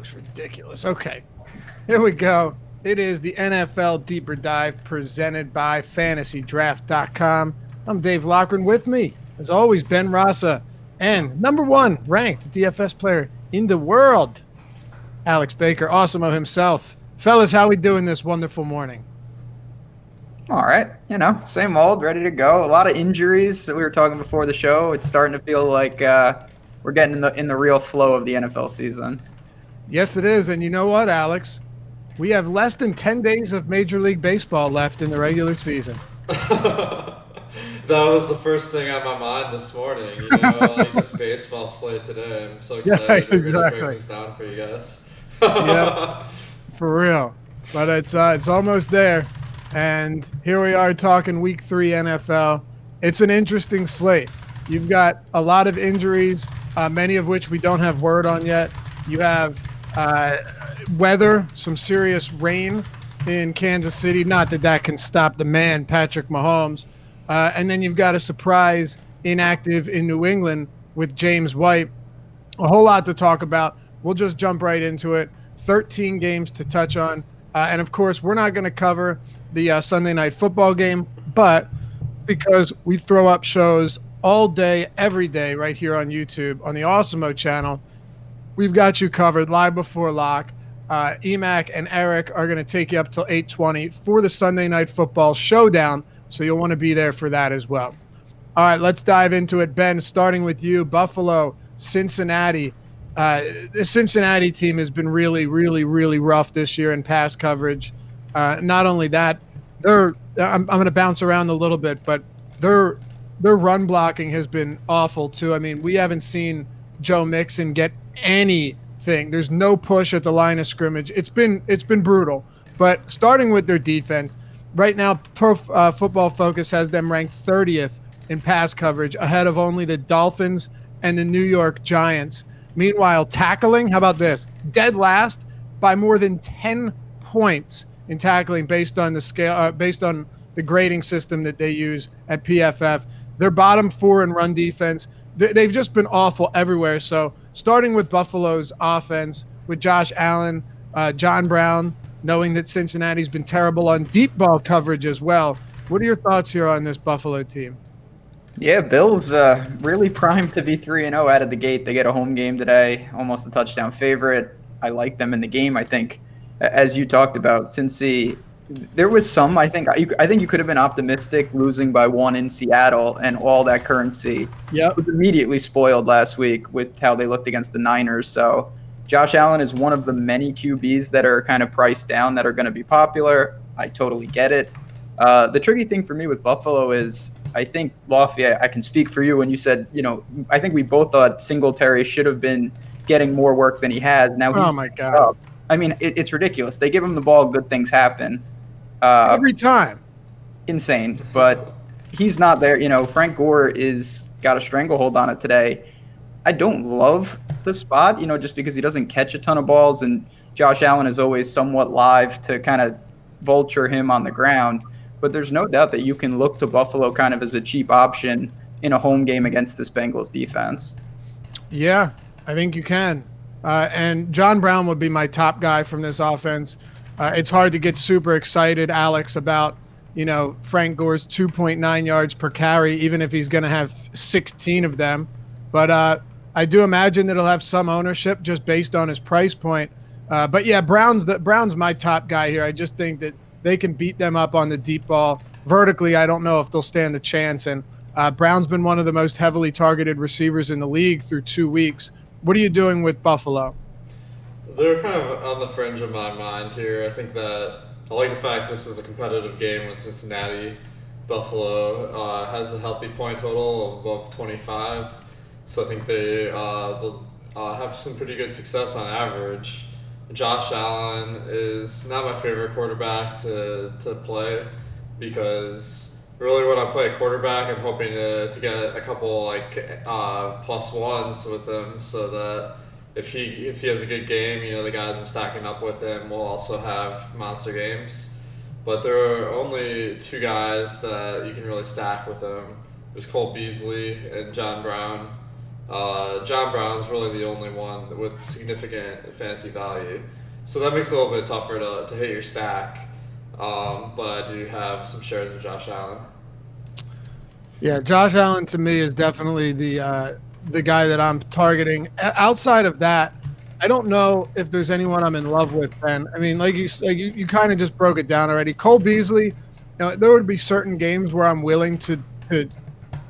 looks ridiculous. Okay, here we go. It is the NFL Deeper Dive presented by Fantasydraft.com. I'm Dave Loughran. With me, as always, Ben Rasa, and number one ranked DFS player in the world, Alex Baker, Awesemo himself. Fellas, how we doing this wonderful morning? All right, same old, ready to go. A lot of injuries that we were talking before the show. It's starting to feel like we're getting in the real flow of the NFL season. Yes, it is. And you know what, Alex? We have less than 10 days of Major League Baseball left in the regular season. That was the first thing on my mind this morning. Like this baseball slate today. I'm so excited. Yeah, We're gonna exactly. break this down for you guys. Yeah, for real. But it's almost there. And here we are talking Week 3 NFL. It's an interesting slate. You've got a lot of injuries, many of which we don't have word on yet. You have weather, some serious rain in Kansas City. Not that that can stop the man, Patrick Mahomes. And then you've got a surprise inactive in New England with James White. A whole lot to talk about. We'll just jump right into it. 13 games to touch on. And, of course, we're not going to cover the Sunday night football game, but because we throw up shows all day, every day right here on YouTube on the Awesemo channel, we've got you covered live before lock. Emac and Eric are going to take you up till 8:20 for the Sunday night football showdown, so you'll want to be there for that as well. All right, let's dive into it. Ben, starting with you, Buffalo, Cincinnati. The Cincinnati team has been really, really, really rough this year in pass coverage. Not only that, I'm going to bounce around a little bit, but their run blocking has been awful too. I mean, we haven't seen Joe Mixon get anything. There's no push at the line of scrimmage. It's been brutal. But starting with their defense, right now, Pro Football Focus has them ranked 30th in pass coverage, ahead of only the Dolphins and the New York Giants. Meanwhile, tackling, how about this? Dead last by more than 10 points in tackling based on the scale, based on the grading system that they use at PFF. They're bottom 4 in run defense. They've just been awful everywhere. So starting with Buffalo's offense, with Josh Allen, John Brown, knowing that Cincinnati's been terrible on deep ball coverage as well. What are your thoughts here on this Buffalo team? Yeah, Bills really primed to be 3-0 out of the gate. They get a home game today, almost a touchdown favorite. I like them in the game. I think, as you talked about, Cincy, there was some. I think you could have been optimistic losing by 1 in Seattle, and all that currency was immediately spoiled last week with how they looked against the Niners. So Josh Allen is one of the many QBs that are kind of priced down that are going to be popular. I totally get it. The tricky thing for me with Buffalo is, I think, Lafayette, I can speak for you when you said, I think we both thought Singletary should have been getting more work than he has. Now he's my God. I mean, it's ridiculous. They give him the ball, good things happen. Every time. Insane. But he's not there. Frank Gore is got a stranglehold on it today. I don't love the spot, just because he doesn't catch a ton of balls, and Josh Allen is always somewhat live to kind of vulture him on the ground. But there's no doubt that you can look to Buffalo kind of as a cheap option in a home game against this Bengals defense. Yeah, I think you can. And John Brown would be my top guy from this offense. It's hard to get super excited, Alex, about, Frank Gore's 2.9 yards per carry, even if he's going to have 16 of them. But I do imagine that he'll have some ownership just based on his price point. But yeah, Brown's my top guy here. I just think that they can beat them up on the deep ball. Vertically, I don't know if they'll stand a chance. And Brown's been one of the most heavily targeted receivers in the league through 2 weeks. What are you doing with Buffalo? They're kind of on the fringe of my mind here. I think that I like the fact this is a competitive game with Cincinnati. Buffalo has a healthy point total of above 25. So I think they'll have some pretty good success on average. Josh Allen is not my favorite quarterback to play, because really when I play a quarterback, I'm hoping to get a couple plus ones with him, so that if he has a good game, the guys I'm stacking up with him will also have monster games. But there are only 2 guys that you can really stack with him. There's Cole Beasley and John Brown. John Brown's really the only one with significant fantasy value. So that makes it a little bit tougher to hit your stack. But I do have some shares of Josh Allen. Yeah, Josh Allen to me is definitely the guy that I'm targeting. Outside of that, I don't know if there's anyone I'm in love with, Ben. I mean, like you kind of just broke it down already. Cole Beasley, there would be certain games where I'm willing to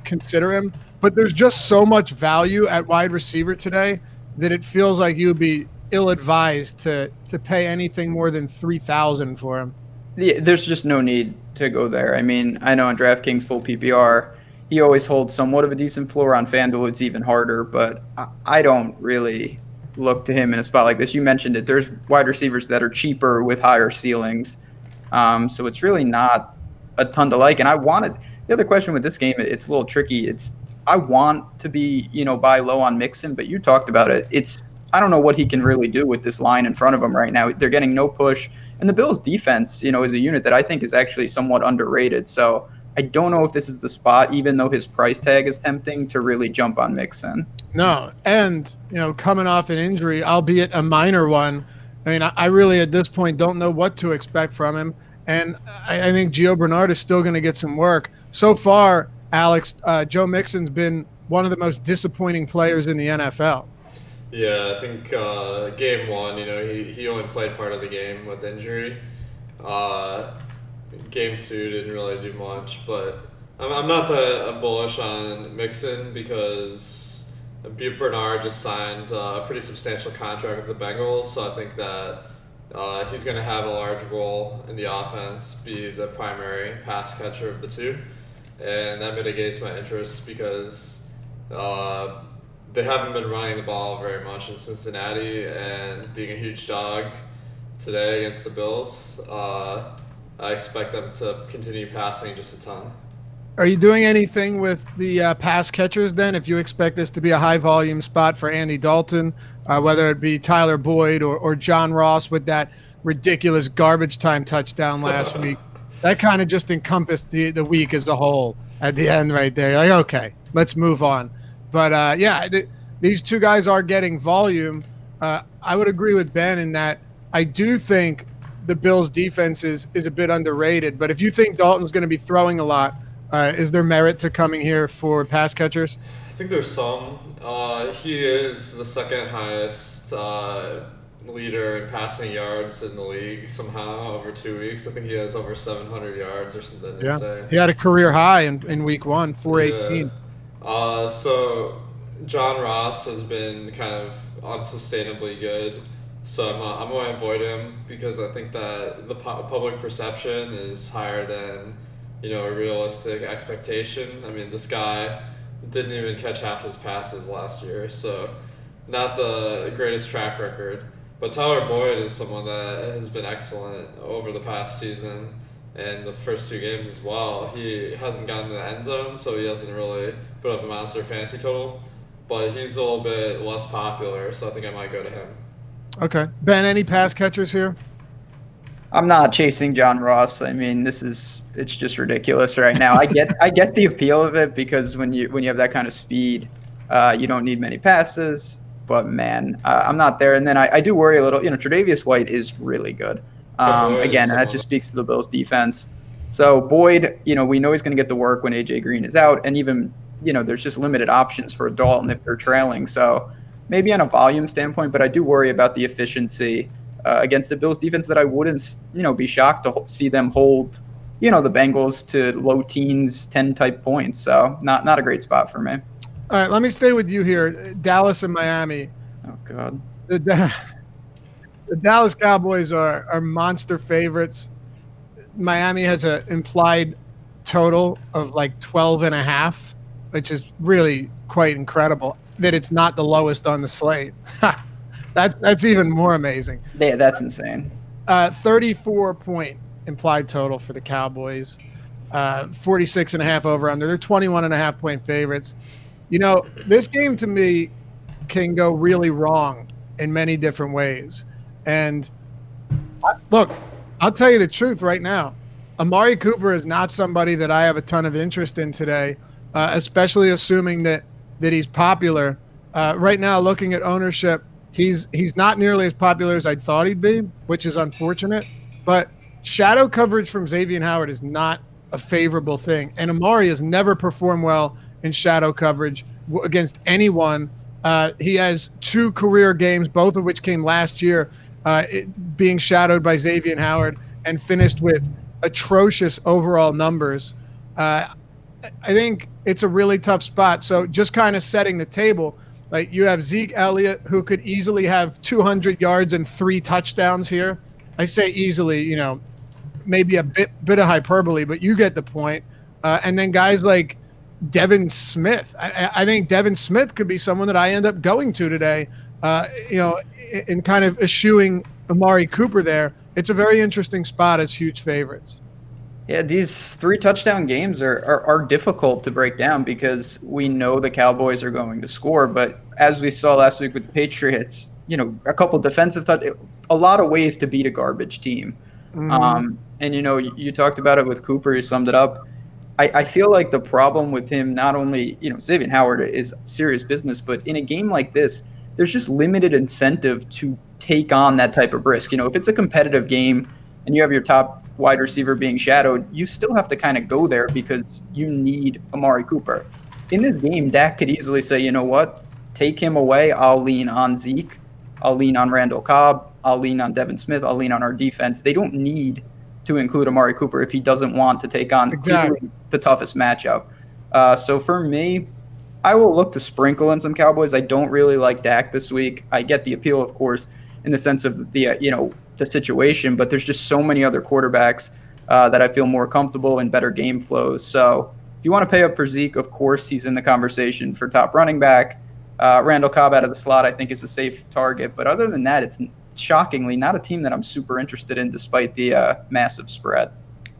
consider him, but there's just so much value at wide receiver today that it feels like you'd be ill-advised to pay anything more than $3,000 for him. Yeah, there's just no need to go there. I mean, I know on DraftKings full PPR, he always holds somewhat of a decent floor. On FanDuel, it's even harder, but I don't really look to him in a spot like this. You mentioned it. There's wide receivers that are cheaper with higher ceilings. So it's really not a ton to like. And the other question with this game, it's a little tricky. I want to be, buy low on Mixon, but you talked about it. I don't know what he can really do with this line in front of him right now. They're getting no push. And the Bills defense, is a unit that I think is actually somewhat underrated. So I don't know if this is the spot, even though his price tag is tempting, to really jump on Mixon. No, and coming off an injury, albeit a minor one, I mean, I really at this point don't know what to expect from him, and I think Gio Bernard is still going to get some work. So far, Alex, Joe Mixon's been one of the most disappointing players in the NFL. Yeah, I think game one, he only played part of the game with injury. Game two didn't really do much, but I'm not that bullish on Mixon because Bernard just signed a pretty substantial contract with the Bengals, so I think that he's going to have a large role in the offense, be the primary pass catcher of the two, and that mitigates my interest because they haven't been running the ball very much in Cincinnati, and being a huge dog today against the Bills, I expect them to continue passing just a ton. Are you doing anything with the pass catchers then, if you expect this to be a high-volume spot for Andy Dalton, whether it be Tyler Boyd or John Ross with that ridiculous garbage time touchdown last week? That kind of just encompassed the week as a whole at the end right there. Like, okay, let's move on. But, these two guys are getting volume. I would agree with Ben in that I do think the Bills' defense is a bit underrated. But if you think Dalton's going to be throwing a lot, is there merit to coming here for pass catchers? I think there's some. He is the second highest leader in passing yards in the league somehow over 2 weeks. I think he has over 700 yards or something. Yeah, insane. he had a career high in week one, 418. Yeah. So John Ross has been kind of unsustainably good. So I'm going to avoid him because I think that the public perception is higher than a realistic expectation. I mean, this guy didn't even catch half his passes last year, so not the greatest track record. But Tyler Boyd is someone that has been excellent over the past season and the first two games as well. He hasn't gotten to the end zone, so he hasn't really put up a monster fantasy total. But he's a little bit less popular, so I think I might go to him. Okay. Ben, any pass catchers here? I'm not chasing John Ross. I mean, it's just ridiculous right now. I get the appeal of it because when you have that kind of speed, you don't need many passes. But man, I'm not there. And then I do worry a little. Tre'Davious White is really good. Again, that just speaks to the Bills' defense. So Boyd, we know he's going to get the work when AJ Green is out, and even there's just limited options for Dalton if they're trailing. So maybe on a volume standpoint, but I do worry about the efficiency against the Bills defense that I wouldn't, be shocked to see them hold, the Bengals to low teens, 10 type points. So not a great spot for me. All right, let me stay with you here. Dallas and Miami. Oh God. The Dallas Cowboys are monster favorites. Miami has an implied total of like 12.5, which is really quite incredible that it's not the lowest on the slate. That's even more amazing. Yeah, that's insane. 34-point implied total for the Cowboys. 46.5 over under. They're 21.5 point favorites. This game to me can go really wrong in many different ways. And look, I'll tell you the truth right now. Amari Cooper is not somebody that I have a ton of interest in today, especially assuming that he's popular. Right now, looking at ownership, he's not nearly as popular as I thought he'd be, which is unfortunate. But shadow coverage from Xavier Howard is not a favorable thing, and Amari has never performed well in shadow coverage against anyone. He has 2 career games, both of which came last year, being shadowed by Xavier Howard, and finished with atrocious overall numbers. I think it's a really tough spot. So just kind of setting the table, like you have Zeke Elliott, who could easily have 200 yards and 3 touchdowns here. I say easily, maybe a bit of hyperbole, but you get the point. And then guys like Devin Smith. I think Devin Smith could be someone that I end up going to today, and kind of eschewing Amari Cooper there. It's a very interesting spot as huge favorites. Yeah, these 3 touchdown games are difficult to break down because we know the Cowboys are going to score. But as we saw last week with the Patriots, a couple defensive a lot of ways to beat a garbage team. Mm-hmm. And you talked about it with Cooper. You summed it up. I feel like the problem with him, not only Xavier Howard is serious business, but in a game like this, there's just limited incentive to take on that type of risk. If it's a competitive game and you have your top wide receiver being shadowed, you still have to kind of go there because you need Amari Cooper. In this game, Dak could easily say, you know what, take him away. I'll lean on Zeke. I'll lean on Randall Cobb. I'll lean on Devin Smith. I'll lean on our defense. They don't need to include Amari Cooper if he doesn't want to take on the toughest matchup. So for me, I will look to sprinkle in some Cowboys. I don't really like Dak this week. I get the appeal, of course, in the sense of the situation, but there's just so many other quarterbacks that I feel more comfortable in better game flows. So if you want to pay up for Zeke, of course, he's in the conversation for top running back. Randall Cobb out of the slot, I think, is a safe target. But other than that, it's shockingly not a team that I'm super interested in despite the massive spread.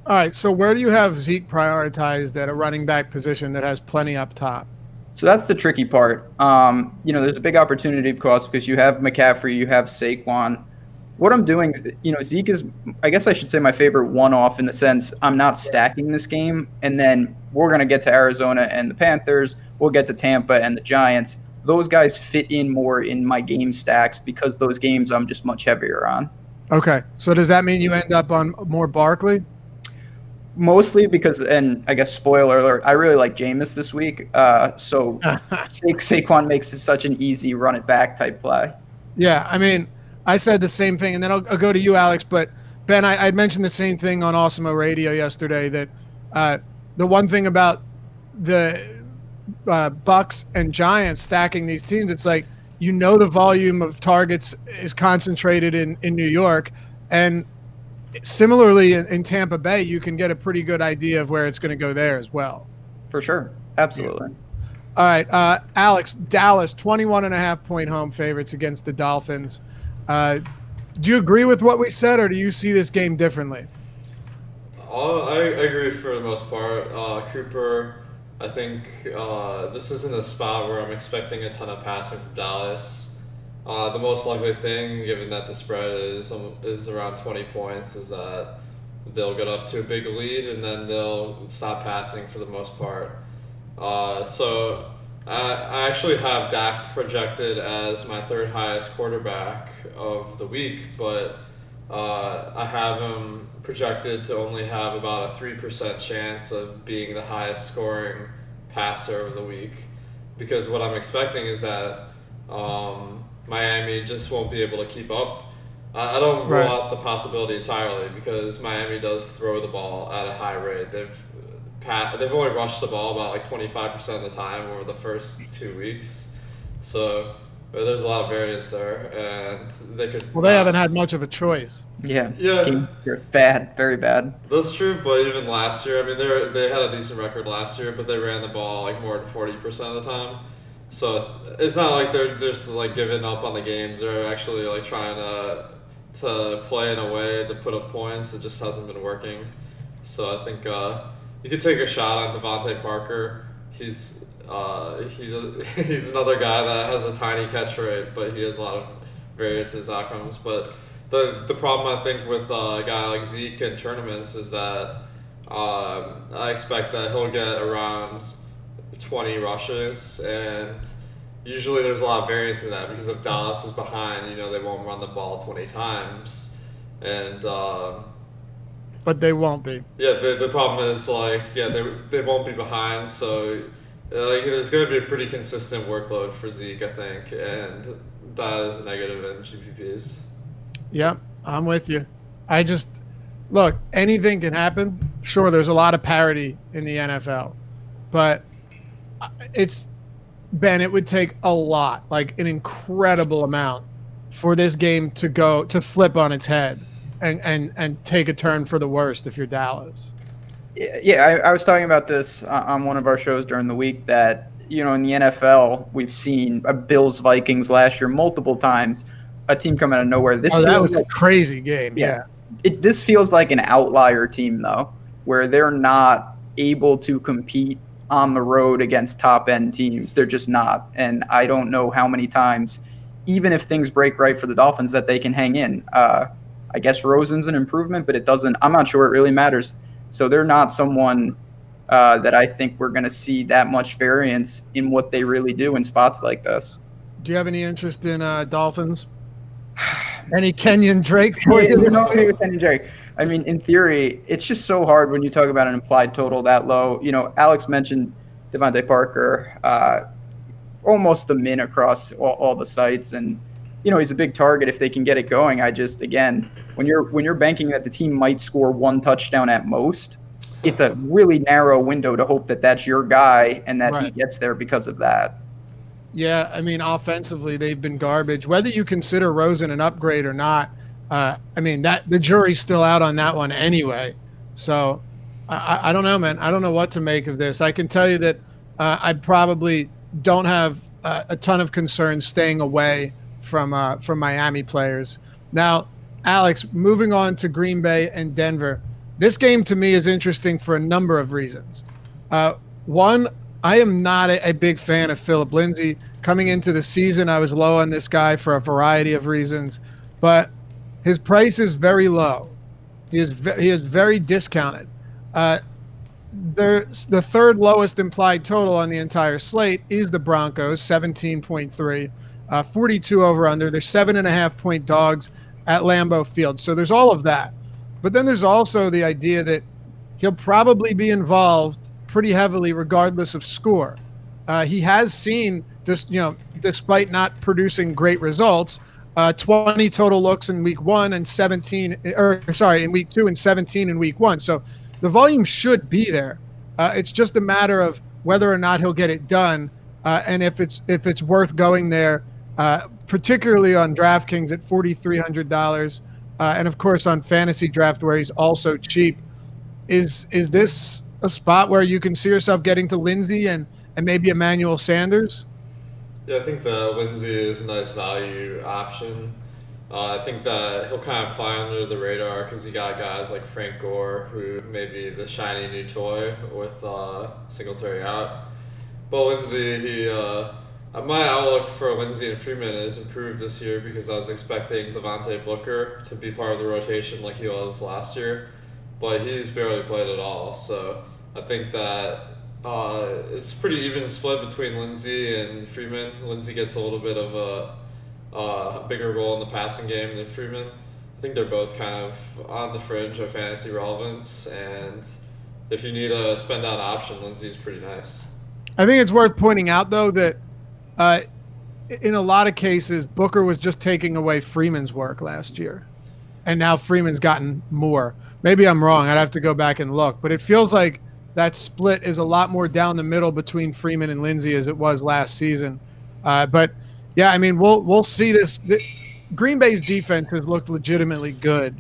All right, so where do you have Zeke prioritized at a running back position that has plenty up top? So that's the tricky part. There's a big opportunity cost because you have McCaffrey, you have Saquon. What I'm doing, Zeke is, I guess I should say, my favorite one-off in the sense I'm not stacking this game, and then we're going to get to Arizona and the Panthers. We'll get to Tampa and the Giants. Those guys fit in more in my game stacks because those games I'm just much heavier on. Okay, so does that mean you end up on more Barkley? Mostly because, and I guess spoiler alert, I really like Jameis this week. So Saquon makes it such an easy run it back type play. Yeah, I mean, I said the same thing, and then I'll go to you, Alex. But Ben, I mentioned the same thing on Awesemo Radio yesterday, that the one thing about the Bucks and Giants stacking these teams, it's like the volume of targets is concentrated in New York, and similarly in Tampa Bay, you can get a pretty good idea of where it's going to go there as well. For sure, absolutely. Yeah. All right, Alex, Dallas 21.5-point home favorites against the Dolphins. Do you agree with what we said, or do you see this game differently? I agree for the most part. Cooper, I think this isn't a spot where I'm expecting a ton of passing from Dallas. The most likely thing, given that the spread is around 20 points, is that they'll get up to a big lead and then they'll stop passing for the most part. So I actually have Dak projected as my 3rd highest quarterback of the week, but I have him projected to only have about a 3% chance of being the highest scoring passer of the week, because what I'm expecting is that Miami just won't be able to keep up. I don't rule out the possibility entirely because Miami does throw the ball at a high rate. They've only rushed the ball about like 25% of the time over the first 2 weeks, so there's a lot of variance there, and they could. Well, they haven't had much of a choice. Yeah. You're bad, very bad. That's true, but even last year, I mean, they had a decent record last year, but they ran the ball like more than 40% of the time. So it's not like they're just like giving up on the games. They're actually like trying to play in a way to put up points. It just hasn't been working. So I think you could take a shot on Devontae Parker. He's another guy that has a tiny catch rate, but he has a lot of various outcomes. But the problem I think with a guy like Zeke in tournaments is that I expect that he'll get around 20 rushes, and usually there's a lot of variance in that because if Dallas is behind, they won't run the ball 20 times. And but they won't be. Yeah, the problem is they won't be behind, so there's going to be a pretty consistent workload for Zeke, I think, and that is a negative in GPPs. Yep, I'm with you. I just look, anything can happen. Sure, there's a lot of parity in the NFL, but it would take a lot, like an incredible amount, for this game to flip on its head and take a turn for the worst if you're Dallas. Yeah, I was talking about this on one of our shows during the week that, in the NFL, we've seen Bills-Vikings last year multiple times, a team come out of nowhere. That was a crazy game, yeah. This feels like an outlier team, though, where they're not able to compete on the road against top-end teams. They're just not. And I don't know how many times, even if things break right for the Dolphins, that they can hang in. I guess Rosen's an improvement, but I'm not sure it really matters. So they're not someone that I think we're going to see that much variance in what they really do in spots like this. Do you have any interest in Dolphins? Any Kenyon Drake for you? Kenyon Drake. I mean, in theory, it's just so hard when you talk about an implied total that low. Alex mentioned Devontae Parker, almost the min across all the sites, and he's a big target if they can get it going. When you're banking that the team might score one touchdown at most, it's a really narrow window to hope that that's your guy and that he gets there because of that. Yeah, I mean, offensively, they've been garbage. Whether you consider Rosen an upgrade or not, the jury's still out on that one anyway. So I don't know, man. I don't know what to make of this. I can tell you that I probably don't have a ton of concerns staying away from Miami players. Now, Alex, moving on to Green Bay and Denver. This game to me is interesting for a number of reasons. One, I am not a big fan of Phillip Lindsay. Coming into the season, I was low on this guy for a variety of reasons, but his price is very low. He is very discounted. The third lowest implied total on the entire slate is the Broncos, 17.3, 42 over under. They're 7.5 point dogs at Lambeau Field. So there's all of that. But then there's also the idea that he'll probably be involved pretty heavily regardless of score. He has seen, despite not producing great results, 20 total looks in week 1 and 17, in week 2 and 17 in week 1. So the volume should be there. It's just a matter of whether or not he'll get it done, and if it's worth going there, particularly on DraftKings at $4,300, and of course on Fantasydraft where he's also cheap. Is this a spot where you can see yourself getting to Lindsay and maybe Emmanuel Sanders? Yeah, I think that Lindsay is a nice value option. I think that he'll kind of fly under the radar because you got guys like Frank Gore, who may be the shiny new toy with Singletary out. But Lindsay, my outlook for Lindsay and Freeman is improved this year because I was expecting Devontae Booker to be part of the rotation like he was last year, but he's barely played at all. So I think that it's pretty even split between Lindsay and Freeman. Lindsay gets a little bit of a bigger role in the passing game than Freeman. I think they're both kind of on the fringe of fantasy relevance, and if you need a spend down option, Lindsay's pretty nice. I think it's worth pointing out though that in a lot of cases Booker was just taking away Freeman's work last year, and now Freeman's gotten more. Maybe I'm wrong. I'd have to go back and look, but it feels like that split is a lot more down the middle between Freeman and Lindsay as it was last season. But yeah, I mean, we'll see this. Green Bay's defense has looked legitimately good.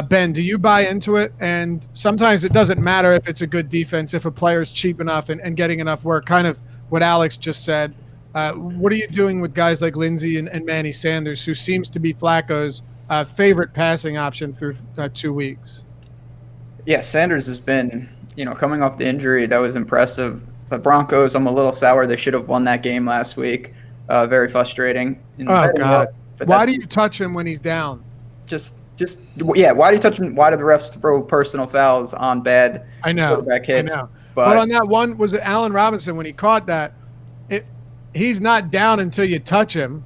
Ben, do you buy into it? And sometimes it doesn't matter if it's a good defense, if a player's cheap enough and getting enough work, kind of what Alex just said. What are you doing with guys like Lindsay and Manny Sanders, who seems to be Flacco's favorite passing option through 2 weeks? Yeah, Sanders has been, coming off the injury, that was impressive. The Broncos, I'm a little sour. They should have won that game last week. Very frustrating. Oh, God. Why do you touch him when he's down? Why do you touch him? Why do the refs throw personal fouls on bad quarterback hits? I know. But on that one, was it Allen Robinson when he caught that? he's not down until you touch him,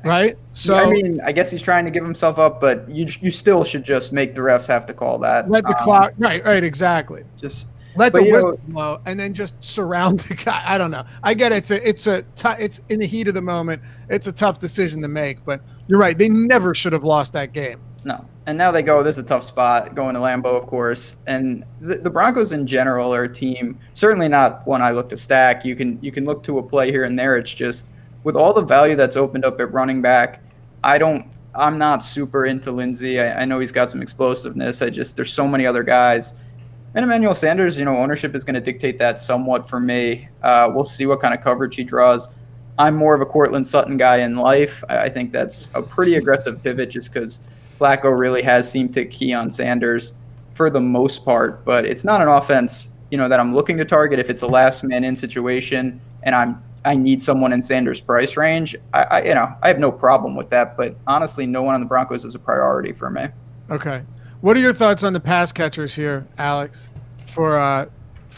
right? So I mean, I guess he's trying to give himself up, but you still should just make the refs have to call that. let the clock. Right, exactly. Just let but, the you whistle know, blow, and then just surround the guy. I don't know. I get it. It's in the heat of the moment. It's a tough decision to make, but you're right. They never should have lost that game. No. And now they go, this is a tough spot, going to Lambeau, of course. And the Broncos in general are a team, certainly not one I look to stack. You can look to a play here and there. It's just with all the value that's opened up at running back, I'm not super into Lindsey. I know he's got some explosiveness. There's so many other guys. And Emmanuel Sanders, ownership is going to dictate that somewhat for me. We'll see what kind of coverage he draws. I'm more of a Cortland Sutton guy in life. I think that's a pretty aggressive pivot just because Flacco really has seemed to key on Sanders for the most part, but it's not an offense, that I'm looking to target. If it's a last man in situation and I need someone in Sanders' price range, I have no problem with that. But honestly, no one on the Broncos is a priority for me. Okay, what are your thoughts on the pass catchers here, Alex, for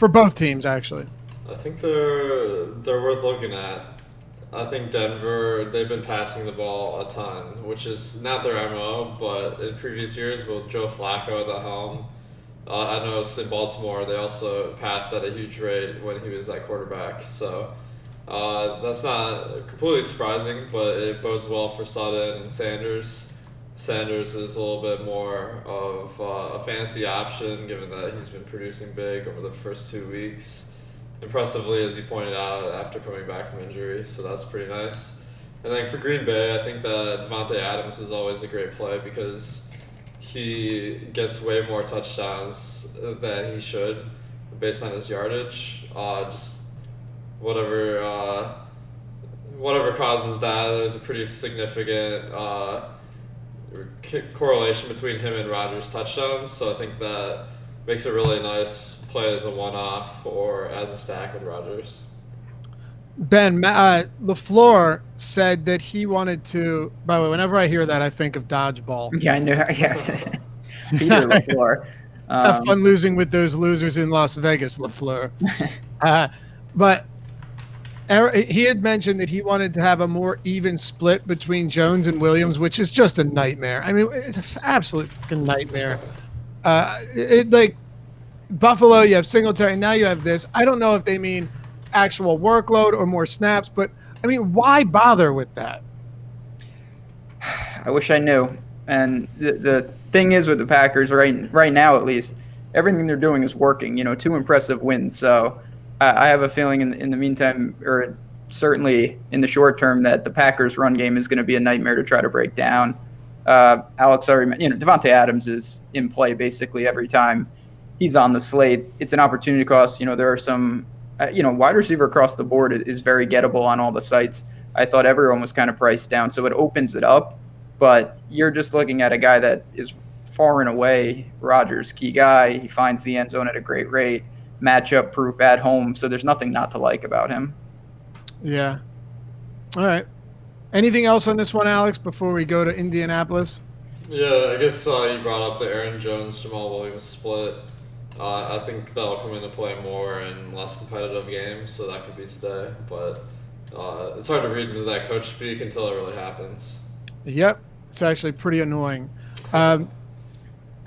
both teams actually? I think they're worth looking at. I think Denver, they've been passing the ball a ton, which is not their MO, but in previous years with Joe Flacco at the helm, I noticed in Baltimore they also passed at a huge rate when he was at quarterback. So that's not completely surprising, but it bodes well for Sutton and Sanders. Sanders is a little bit more of a fantasy option given that he's been producing big over the first 2 weeks. Impressively, as he pointed out, after coming back from injury, so that's pretty nice. And then for Green Bay, I think that Devontae Adams is always a great play because he gets way more touchdowns than he should based on his yardage. Just whatever causes that, there's a pretty significant correlation between him and Rodgers' touchdowns, so I think that makes it really nice play as a one-off or as a stack with Rodgers. Ben, LaFleur said that he wanted to. By the way, whenever I hear that, I think of dodgeball. Yeah, I knew. Yeah, Peter LaFleur. Have fun losing with those losers in Las Vegas, LaFleur. But he had mentioned that he wanted to have a more even split between Jones and Williams, which is just a nightmare. I mean, it's an absolute fucking nightmare. Buffalo, you have Singletary, and now you have this. I don't know if they mean actual workload or more snaps, but I mean, why bother with that? I wish I knew. And the thing is with the Packers right now, at least, everything they're doing is working. 2 impressive wins. So I have a feeling in the meantime, or certainly in the short term, that the Packers' run game is going to be a nightmare to try to break down. Alex already mentioned, Devontae Adams is in play basically every time he's on the slate. It's an opportunity cost. There are some, wide receiver across the board is very gettable on all the sites. I thought everyone was kind of priced down, so it opens it up. But you're just looking at a guy that is far and away Rodgers' key guy. He finds the end zone at a great rate, matchup proof at home. So there's nothing not to like about him. Yeah. All right. Anything else on this one, Alex, before we go to Indianapolis? Yeah, I guess you brought up the Aaron Jones, Jamal Williams split. I think that'll come into play more in less competitive games, so that could be today. But it's hard to read into that coach speak until it really happens. Yep, it's actually pretty annoying.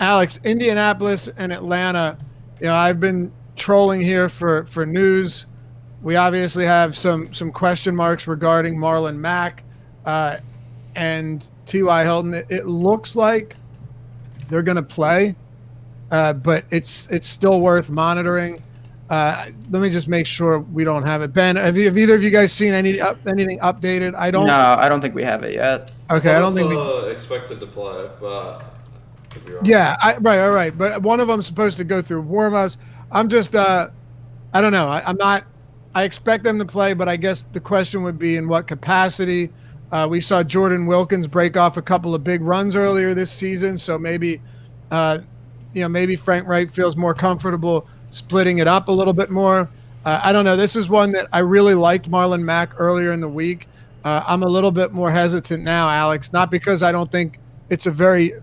Alex, Indianapolis and Atlanta, I've been trolling here for news. We obviously have some question marks regarding Marlon Mack and T.Y. Hilton. It looks like they're going to play. But it's still worth monitoring. Let me just make sure we don't have it. Ben, have either of you guys seen anything updated? No, I don't think we have it yet. Okay, I don't think we expected to play, but could be wrong. Yeah, right. But one of them's supposed to go through warm-ups. I'm just, I don't know. I expect them to play, but I guess the question would be in what capacity. We saw Jordan Wilkins break off a couple of big runs earlier this season, so maybe maybe Frank Wright feels more comfortable splitting it up a little bit more. I don't know. This is one that I really liked Marlon Mack earlier in the week. I'm a little bit more hesitant now, Alex, not because I don't think it's a very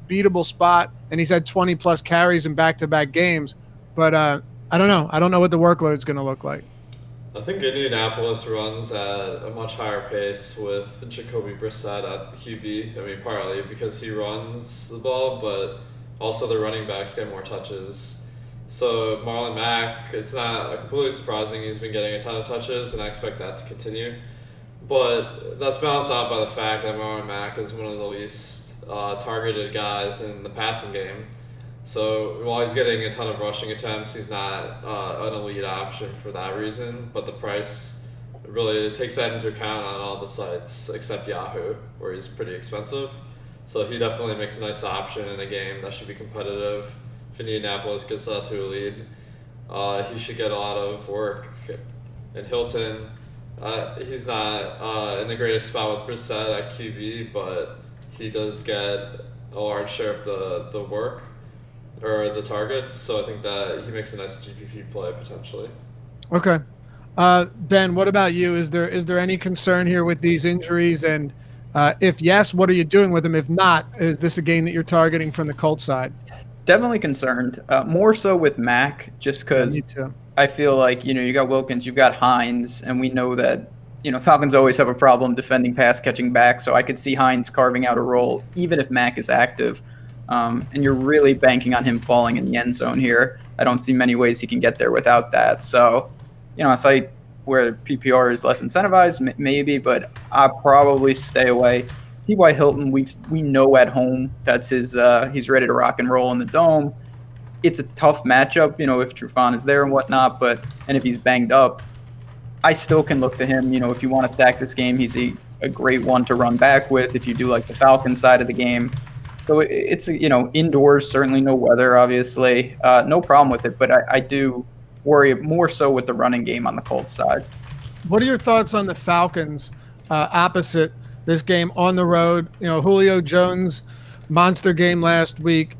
beatable spot, and he's had 20-plus carries in back-to-back games, but I don't know. I don't know what the workload is going to look like. I think Indianapolis runs at a much higher pace with Jacoby Brissett at QB. I mean, partly because he runs the ball, but also the running backs get more touches. So Marlon Mack, it's not completely surprising he's been getting a ton of touches, and I expect that to continue. But that's balanced out by the fact that Marlon Mack is one of the least targeted guys in the passing game. So while he's getting a ton of rushing attempts, he's not an elite option for that reason. But the price really takes that into account on all the sites except Yahoo, where he's pretty expensive. So he definitely makes a nice option in a game that should be competitive. If Indianapolis gets that to a lead, he should get a lot of work. And Hilton, he's not in the greatest spot with Brissett at QB, but he does get a large share of the work or the targets, so I think that he makes a nice GPP play potentially. Okay. Ben, what about you? Is there any concern here with these injuries? And if yes, what are you doing with them? If not, is this a game that you're targeting from the Colts side? Definitely concerned. More so with Mac, just because I feel like, you got Wilkins, you've got Hines, and we know that, Falcons always have a problem defending pass catching back, so I could see Hines carving out a role, even if Mac is active. And you're really banking on him falling in the end zone here. I don't see many ways he can get there without that. So, a site where PPR is less incentivized, maybe, but I'll probably stay away. T.Y. Hilton, we know at home that's his. He's ready to rock and roll in the dome. It's a tough matchup, if Trufant is there and whatnot. And if he's banged up, I still can look to him. If you want to stack this game, he's a great one to run back with. If you do like the Falcons side of the game. So it's, indoors, certainly no weather, obviously. No problem with it, but I do worry more so with the running game on the Colts side. What are your thoughts on the Falcons opposite this game on the road? Julio Jones, monster game last week.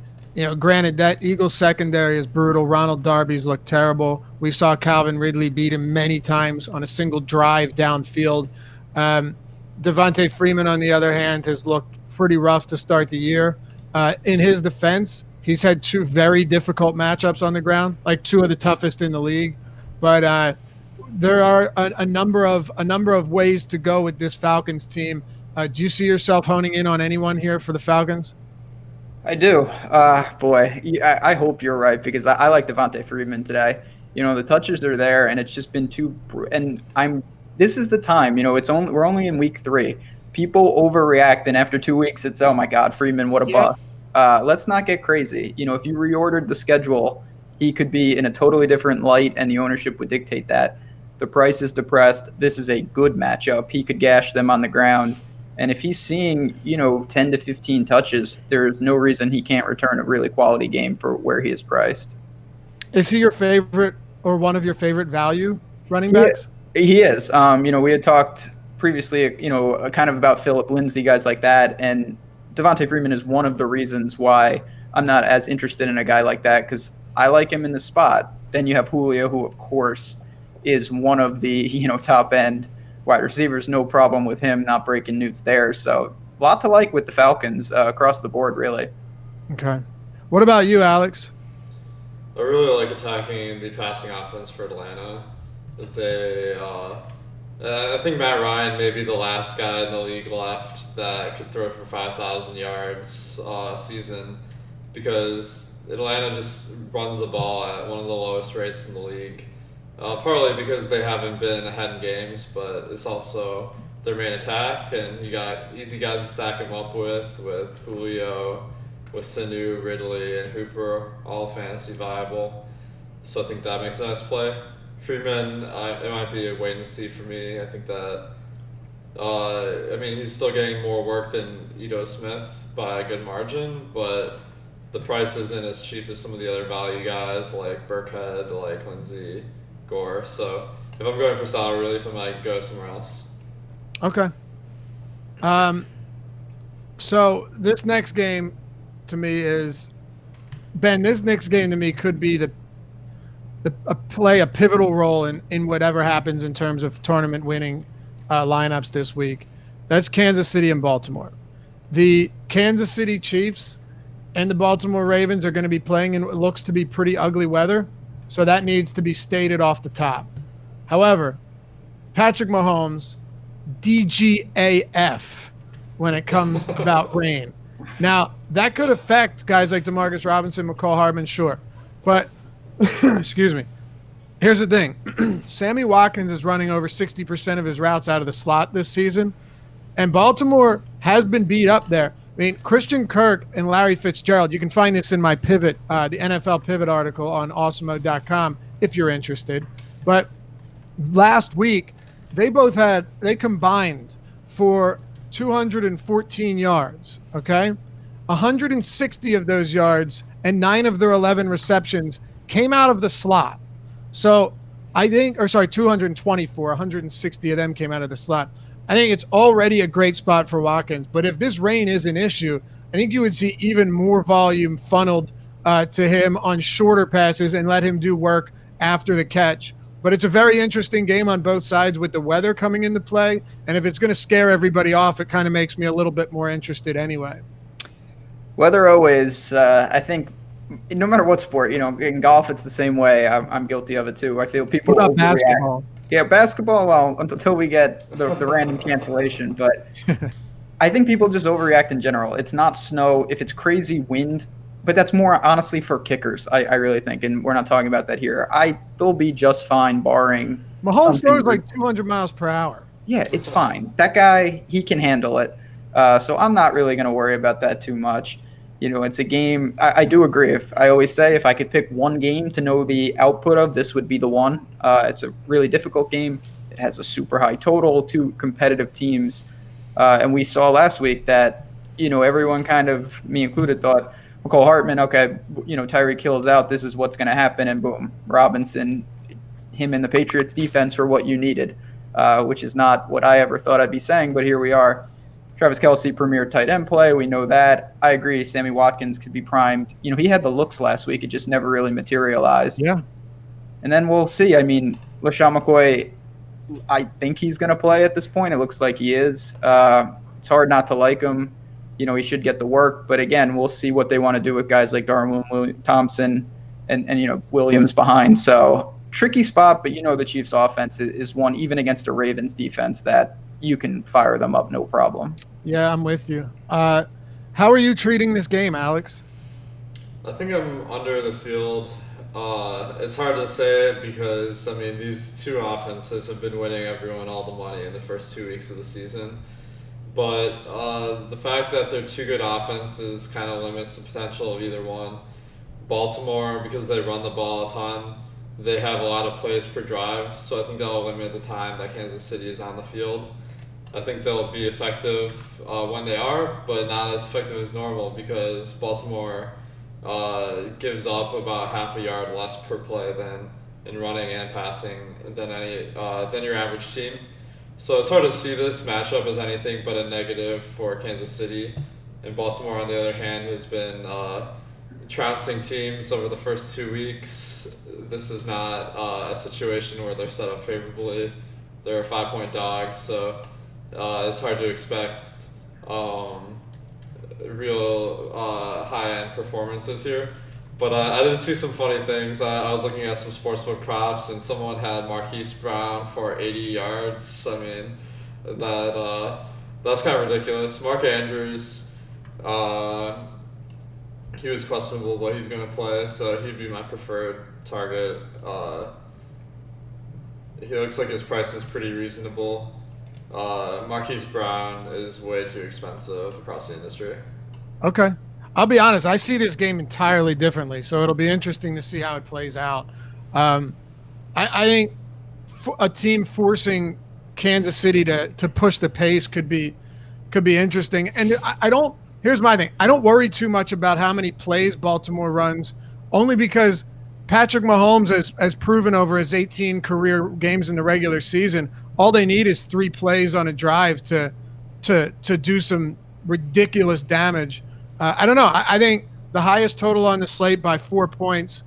Granted, that Eagles secondary is brutal. Ronald Darby's looked terrible. We saw Calvin Ridley beat him many times on a single drive downfield. Devontae Freeman, on the other hand, has looked pretty rough to start the year. In his defense, he's had two very difficult matchups on the ground, like two of the toughest in the league. But there are a number of ways to go with this Falcons team. Do you see yourself honing in on anyone here for the Falcons? I do. Boy, I hope you're right, because I like Devontae Freeman today. The touches are there, and it's just been too. And this is the time. We're only in week 3. People overreact, and after 2 weeks, it's, oh my God, Freeman, what a bust. Let's not get crazy. If you reordered the schedule, he could be in a totally different light, and the ownership would dictate that. The price is depressed. This is a good matchup. He could gash them on the ground. And if he's seeing, 10 to 15 touches, there's no reason he can't return a really quality game for where he is priced. Is he your favorite or one of your favorite value running backs? He is. We had talked previously, kind of about Phillip Lindsay, guys like that. And Devontae Freeman is one of the reasons why I'm not as interested in a guy like that, because I like him in the spot. Then you have Julio, who, of course, is one of the, top end wide receivers. No problem with him not breaking news there. So a lot to like with the Falcons across the board, really. Okay. What about you, Alex? I really like attacking the passing offense for Atlanta. I think Matt Ryan may be the last guy in the league left that could throw for 5,000 yards a season, because Atlanta just runs the ball at one of the lowest rates in the league. Partly because they haven't been ahead in games, but it's also their main attack, and you got easy guys to stack them up with Julio, with Sanu, Ridley, and Hooper, all fantasy viable. So I think that makes a nice play. Freeman, it might be a wait and see for me. I think that, he's still getting more work than Ito Smith by a good margin, but the price isn't as cheap as some of the other value guys like Burkhead, like Lindsey, Gore. So if I'm going for salary relief, I might go somewhere else. Okay. So this next game to me is, Ben, this next game to me could be play a pivotal role in whatever happens in terms of tournament winning lineups this week. That's Kansas City and Baltimore. The Kansas City Chiefs and the Baltimore Ravens are going to be playing in what looks to be pretty ugly weather, so that needs to be stated off the top. However, Patrick Mahomes, DGAF when it comes about rain. Now, that could affect guys like Demarcus Robinson, McCall Hardman, sure. But, excuse me, here's the thing. Sammy Watkins is running over 60% of his routes out of the slot this season, and Baltimore has been beat up there. I mean, Christian Kirk and Larry Fitzgerald, you can find this in my Pivot, the NFL Pivot article on awesemo.com if you're interested. But last week, they combined for 214 yards, okay? 160 of those yards and 9 of their 11 receptions came out of the slot. So 224, 160 of them came out of the slot. I think it's already a great spot for Watkins. But if this rain is an issue, I think you would see even more volume funneled to him on shorter passes and let him do work after the catch. But it's a very interesting game on both sides with the weather coming into play. And if it's going to scare everybody off, it kind of makes me a little bit more interested anyway. Weather always, I think, no matter what sport, in golf, it's the same way. I'm guilty of it too. I feel people what about basketball? Yeah, basketball, well, until we get the random cancellation. But I think people just overreact in general. It's not snow. If it's crazy wind, but that's more honestly for kickers, I really think. And we're not talking about that here. They'll be just fine barring. Mahomes throws like 200 miles per hour. Yeah, it's fine. That guy, he can handle it. So I'm not really going to worry about that too much. It's a game. I do agree. I always say if I could pick one game to know the output of, this would be the one. It's a really difficult game. It has a super high total, 2 competitive teams. And we saw last week that, everyone kind of, me included, thought, McCall Hardman, okay, Tyreek Hill's out. This is what's going to happen. And boom, Robinson, him and the Patriots defense for what you needed, which is not what I ever thought I'd be saying. But here we are. Travis Kelce, premier tight end play. We know that. I agree. Sammy Watkins could be primed. He had the looks last week. It just never really materialized. Yeah. And then we'll see. I mean, LaShawn McCoy, I think he's going to play at this point. It looks like he is. It's hard not to like him. He should get the work. But again, we'll see what they want to do with guys like Darwin Thompson and Williams behind. So tricky spot, but the Chiefs offense is one, even against a Ravens defense, that you can fire them up no problem. Yeah, I'm with you. How are you treating this game, Alex? I think I'm under the field. It's hard to say it because, these two offenses have been winning everyone all the money in the first 2 weeks of the season. But the fact that they're two good offenses kind of limits the potential of either one. Baltimore, because they run the ball a ton, they have a lot of plays per drive, so I think that'll limit the time that Kansas City is on the field. I think they'll be effective when they are, but not as effective as normal because Baltimore gives up about half a yard less per play than in running and passing than your average team. So it's hard to see this matchup as anything but a negative for Kansas City. And Baltimore, on the other hand, has been trouncing teams over the first 2 weeks. This is not a situation where they're set up favorably. They're a 5-point dog, so it's hard to expect real high-end performances here. But I did see some funny things. I was looking at some sportsbook props, and someone had Marquise Brown for 80 yards. That's kind of ridiculous. Mark Andrews, he was questionable, but he's going to play, so he'd be my preferred target. He looks like his price is pretty reasonable. Marquise Brown is way too expensive across the industry. Okay. I'll be honest, I see this game entirely differently, so it'll be interesting to see how it plays out. I think a team forcing Kansas City to push the pace could be interesting. And here's my thing. I don't worry too much about how many plays Baltimore runs, only because Patrick Mahomes has proven over his 18 career games in the regular season, all they need is 3 plays on a drive to do some ridiculous damage. I don't know. I think the highest total on the slate by 4 points.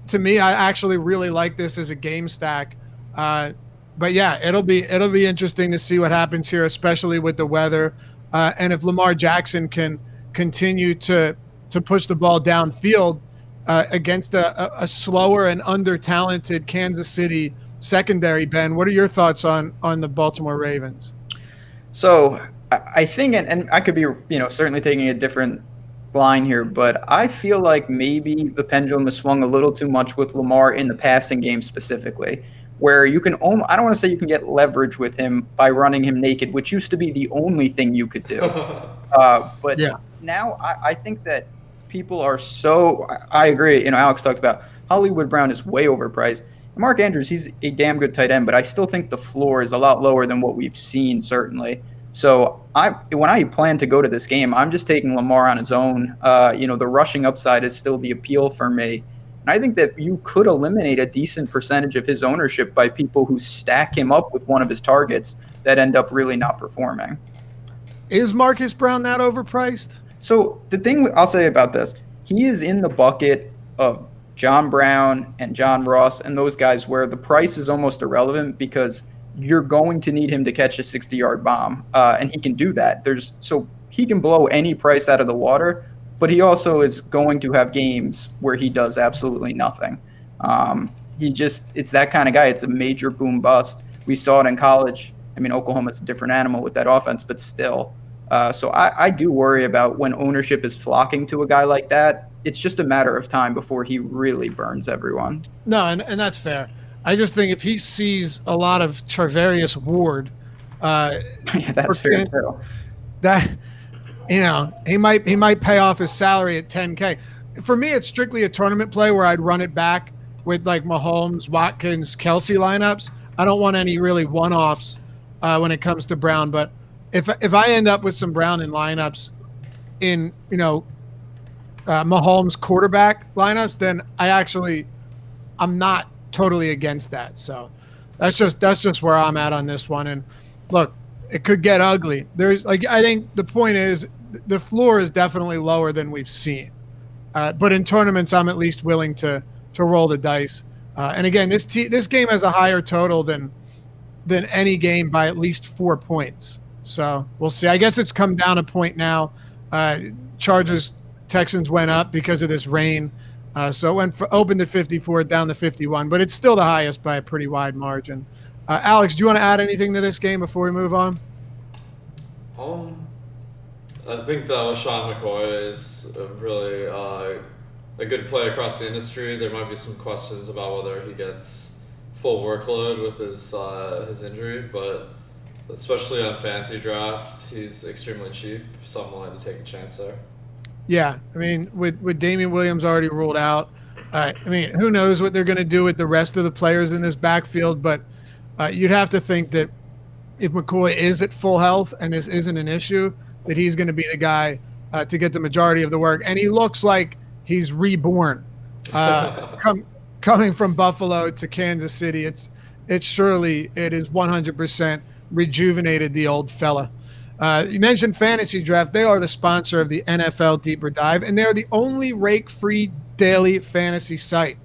To me, I actually really like this as a game stack. But yeah, it'll be interesting to see what happens here, especially with the weather, and if Lamar Jackson can continue to push the ball downfield against a slower and under-talented Kansas City secondary, Ben. What are your thoughts on the Baltimore Ravens? So I think, and I could be, certainly taking a different line here, but I feel like maybe the pendulum has swung a little too much with Lamar in the passing game specifically, where you can I don't want to say you can get leverage with him by running him naked, which used to be the only thing you could do. But Yeah. now I think that people are so, I agree. Alex talked about Hollywood Brown is way overpriced. And Mark Andrews, he's a damn good tight end, but I still think the floor is a lot lower than what we've seen, certainly. So when I plan to go to this game, I'm just taking Lamar on his own. The rushing upside is still the appeal for me. And I think that you could eliminate a decent percentage of his ownership by people who stack him up with one of his targets that end up really not performing. Is Marcus Brown that overpriced? So the thing I'll say about this, he is in the bucket of John Brown and John Ross and those guys where the price is almost irrelevant because you're going to need him to catch a 60-yard bomb, and he can do that. So he can blow any price out of the water, but he also is going to have games where he does absolutely nothing. It's that kind of guy. It's a major boom bust. We saw it in college. I mean, Oklahoma's a different animal with that offense, but still. So I do worry about when ownership is flocking to a guy like that. It's just a matter of time before he really burns everyone. No, and that's fair. I just think if he sees a lot of Charvarius Ward, that's fair too. That he might pay off his salary at $10K. For me, it's strictly a tournament play where I'd run it back with like Mahomes, Watkins, Kelce lineups. I don't want any really one-offs when it comes to Brown. But if I end up with some Brown in lineups in Mahomes quarterback lineups, then I'm not totally against that. So that's just where I'm at on this one. And look, it could get ugly. I think the point is the floor is definitely lower than we've seen. But in tournaments, I'm at least willing to roll the dice. And again, this game has a higher total than any game by at least 4 points. So we'll see. I guess it's come down a point now. Chargers Texans went up because of this rain. So it went opened at 54, down to 51, but it's still the highest by a pretty wide margin. Alex, do you want to add anything to this game before we move on? I think that LaShawn McCoy is really a good play across the industry. There might be some questions about whether he gets full workload with his injury, but especially on fantasy draft, he's extremely cheap, so I'm willing to take a chance there. Yeah, I mean, with Damian Williams already ruled out, who knows what they're going to do with the rest of the players in this backfield, but you'd have to think that if McCoy is at full health and this isn't an issue, that he's going to be the guy to get the majority of the work. And he looks like he's reborn. Coming from Buffalo to Kansas City, it is 100% rejuvenated the old fella. You mentioned Fantasy Draft. They are the sponsor of the NFL Deeper Dive, and they're the only rake-free daily fantasy site.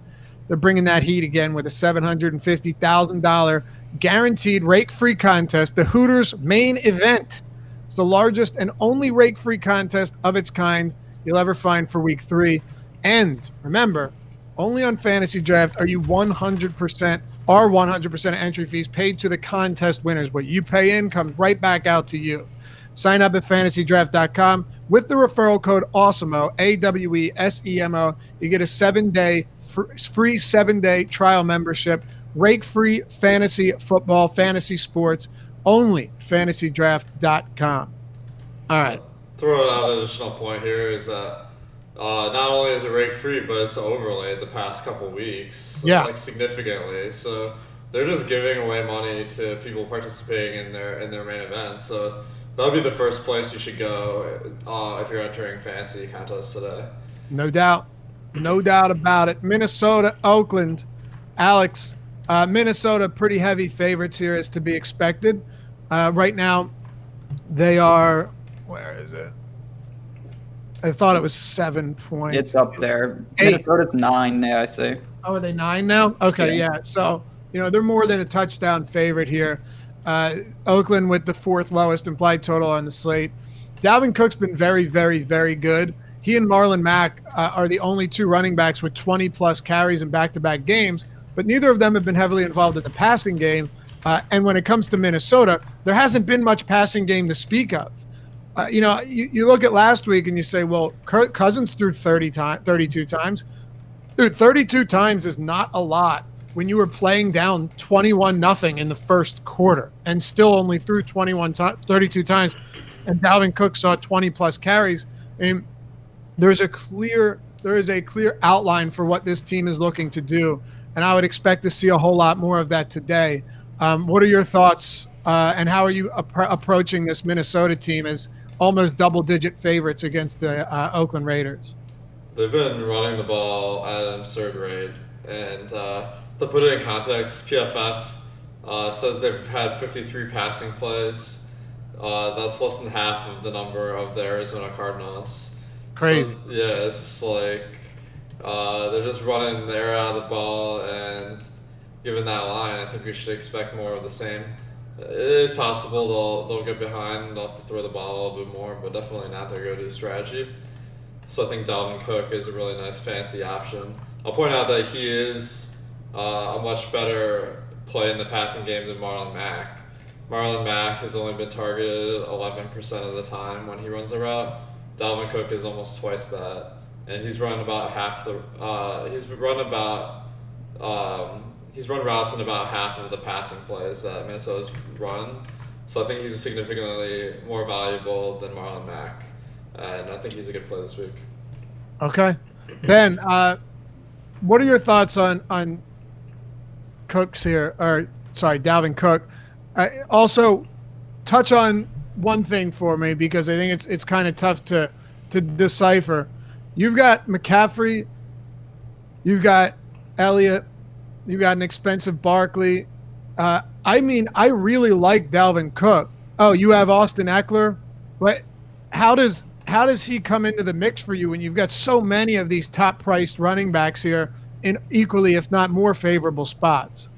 They're bringing that heat again with a $750,000 guaranteed rake-free contest, the Hooters main event. It's the largest and only rake-free contest of its kind you'll ever find for Week 3. And remember, only on Fantasy Draft are you 100% entry fees paid to the contest winners. What you pay in comes right back out to you. Sign up at fantasydraft.com with the referral code AWESEMO, AWESEMO. You get a 7-day free 7-day trial membership. Rake-free fantasy football, fantasy sports, only fantasydraft.com. All right. Throw out an additional point here is that not only is it rake-free, but it's overlaid the past couple weeks, like significantly. So they're just giving away money to people participating in their main event. So that would be the first place you should go if you're entering fantasy contests today. No doubt about it. Minnesota, Oakland, Alex. Minnesota, pretty heavy favorites here, as to be expected. Right now, they are. Where is it? I thought it was 7 points. It's up there. Minnesota's 9 now, I say. Oh, are they 9 now? Okay, yeah. So, they're more than a touchdown favorite here. Oakland with the 4th lowest implied total on the slate. Dalvin Cook's been very, very, very good. He and Marlon Mack are the only 2 running backs with 20-plus carries in back-to-back games, but neither of them have been heavily involved in the passing game. And when it comes to Minnesota, there hasn't been much passing game to speak of. You look at last week and you say, well, Kirk Cousins threw 32 times. Dude, 32 times is not a lot when you were playing down 21-0 in the first quarter and still only threw 32 times, and Dalvin Cook saw 20-plus carries. I mean, there is a clear outline for what this team is looking to do, and I would expect to see a whole lot more of that today. What are your thoughts, and how are you approaching this Minnesota team as almost double-digit favorites against the Oakland Raiders? They've been running the ball at an absurd rate, and to put it in context, PFF says they've had 53 passing plays. That's less than half of the number of the Arizona Cardinals. Crazy. So, yeah, it's just like they're just running the air out of the ball, and given that line, I think we should expect more of the same. It is possible they'll get behind, they'll have to throw the ball a little bit more, but definitely not their go-to strategy. So I think Dalvin Cook is a really nice fantasy option. I'll point out that he is a much better play in the passing game than Marlon Mack. Marlon Mack has only been targeted 11% of the time when he runs a route. Dalvin Cook is almost twice that, and he's run about half the. He's run routes in about half of the passing plays that Minnesota's run. So I think he's significantly more valuable than Marlon Mack. And I think he's a good play this week. Okay. Ben, what are your thoughts on Cooks here? Dalvin Cook. Also, touch on one thing for me, because I think it's kind of tough to decipher. You've got McCaffrey. You've got Elliott. You've got an expensive Barkley. I really like Dalvin Cook. Oh, you have Austin Eckler. But how does he come into the mix for you when you've got so many of these top-priced running backs here in equally, if not more, favorable spots?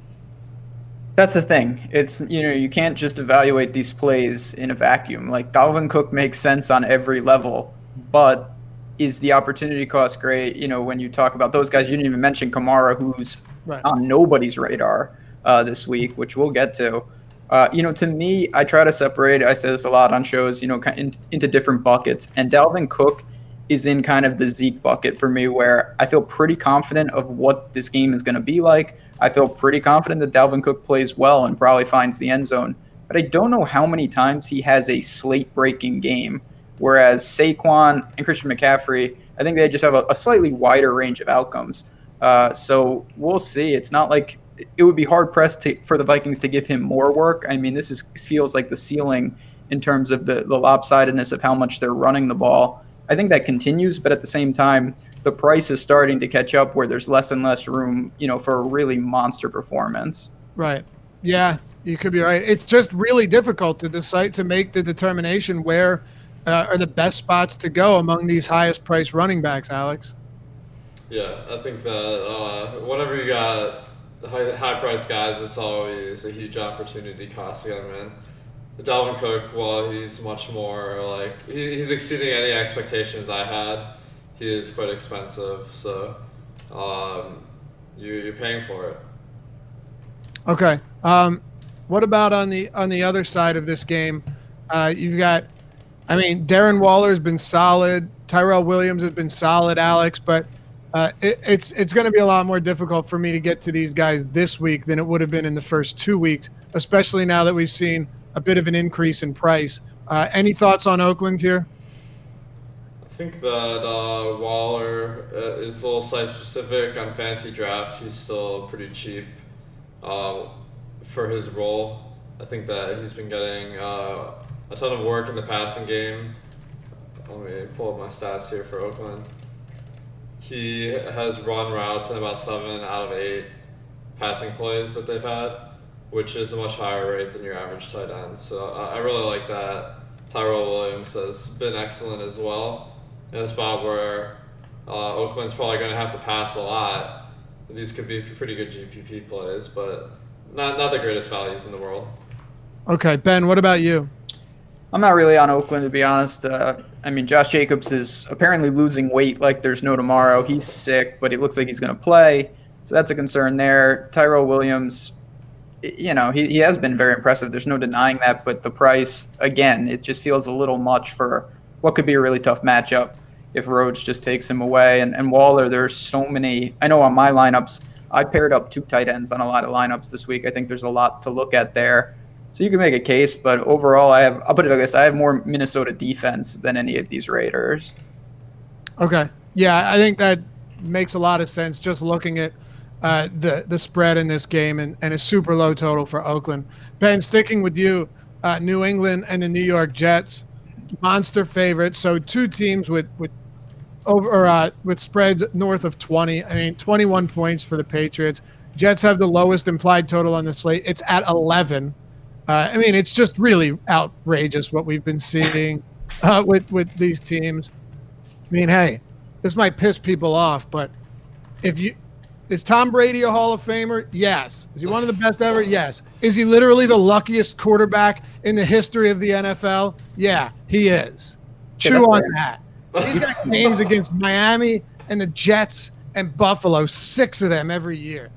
That's the thing. It's, you can't just evaluate these plays in a vacuum. Like, Dalvin Cook makes sense on every level, but is the opportunity cost great? When you talk about those guys, you didn't even mention Kamara, who's right on nobody's radar this week, which we'll get to. To me, I try to separate, I say this a lot on shows, into different buckets. And Dalvin Cook is in kind of the Zeke bucket for me, where I feel pretty confident of what this game is going to be like. I feel pretty confident that Dalvin Cook plays well and probably finds the end zone. But I don't know how many times he has a slate-breaking game, whereas Saquon and Christian McCaffrey, I think they just have a slightly wider range of outcomes. So we'll see. It's not like it would be hard-pressed for the Vikings to give him more work. I mean, this feels like the ceiling in terms of the lopsidedness of how much they're running the ball. I think that continues, but at the same time, the price is starting to catch up where there's less and less room, for a really monster performance. Right. Yeah, you could be right. It's just really difficult to decide to make the determination where are the best spots to go among these highest-priced running backs, Alex. Yeah, I think that whenever you got high-priced guys, it's always a huge opportunity cost to get them in. The Dalvin Cook, while he's much more he's exceeding any expectations I had, he is quite expensive. So you're paying for it. Okay. What about on the other side of this game? You've got, Darren Waller's been solid. Tyrell Williams has been solid, Alex, but it's going to be a lot more difficult for me to get to these guys this week than it would have been in the first 2 weeks, especially now that we've seen a bit of an increase in price. Any thoughts on Oakland here? I think that Waller is a little site-specific. On Fantasydraft, he's still pretty cheap for his role. I think that he's been getting a ton of work in the passing game. Let me pull up my stats here for Oakland. He has run routes in about 7 out of 8 passing plays that they've had, which is a much higher rate than your average tight end. So I really like that. Tyrell Williams has been excellent as well in a spot where Oakland's probably going to have to pass a lot. These could be pretty good GPP plays, but not the greatest values in the world. Okay, Ben, what about you? I'm not really on Oakland, to be honest. Josh Jacobs is apparently losing weight like there's no tomorrow. He's sick, but it looks like he's going to play. So that's a concern there. Tyrell Williams, you know, he has been very impressive. There's no denying that. But the price, again, it just feels a little much for what could be a really tough matchup if Rhodes just takes him away. And Waller, there's so many. I know on my lineups, I paired up 2 tight ends on a lot of lineups this week. I think there's a lot to look at there. So you can make a case, but overall, I'll put it like this: I have more Minnesota defense than any of these Raiders. Okay. Yeah, I think that makes a lot of sense just looking at the spread in this game and a super low total for Oakland. Ben, sticking with you, New England and the New York Jets, monster favorites. So 2 teams with spreads north of 20. I mean, 21 points for the Patriots. Jets have the lowest implied total on the slate. It's at 11. I mean, it's just really outrageous what we've been seeing with these teams. I mean, hey, this might piss people off, but is Tom Brady a Hall of Famer? Yes. Is he one of the best ever? Yes. Is he literally the luckiest quarterback in the history of the NFL? Yeah, he is. Chew on that. He's got games against Miami and the Jets and Buffalo, 6 of them every year.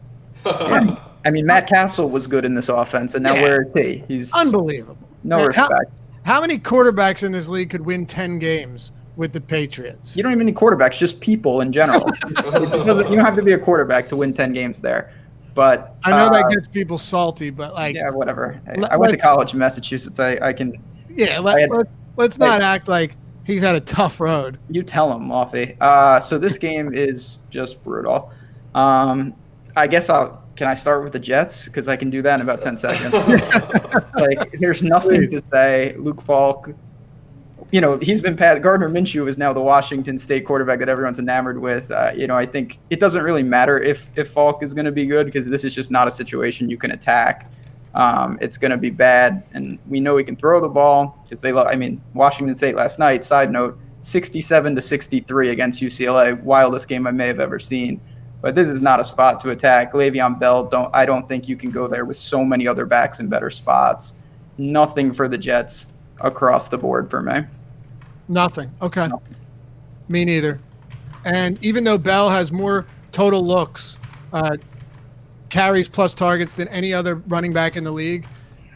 Yeah. I mean, Matt Castle was good in this offense, and now where is he? He's unbelievable. No respect. How many quarterbacks in this league could win 10 games with the Patriots? You don't even need quarterbacks, just people in general. You don't have to be a quarterback to win 10 games there. But I know that gets people salty, but like, yeah, whatever. I went to college in Massachusetts. I can. Yeah, let's not act like he's had a tough road. You tell him, Moffy. So this game is just brutal. I guess can I start with the Jets? Because I can do that in about 10 seconds. Like, there's nothing to say. Luke Falk, you know, he's been past. Gardner Minshew is now the Washington State quarterback that everyone's enamored with. You know, I think it doesn't really matter if Falk is going to be good, because this is just not a situation you can attack. It's going to be bad, and we know he can throw the ball because they love. I mean, Washington State last night. Side note: 67-63 against UCLA, wildest game I may have ever seen. But this is not a spot to attack. Le'Veon Bell, I don't think you can go there with so many other backs in better spots. Nothing for the Jets across the board for me. Nothing. Okay. Nothing. Me neither. And even though Bell has more total looks, carries plus targets than any other running back in the league,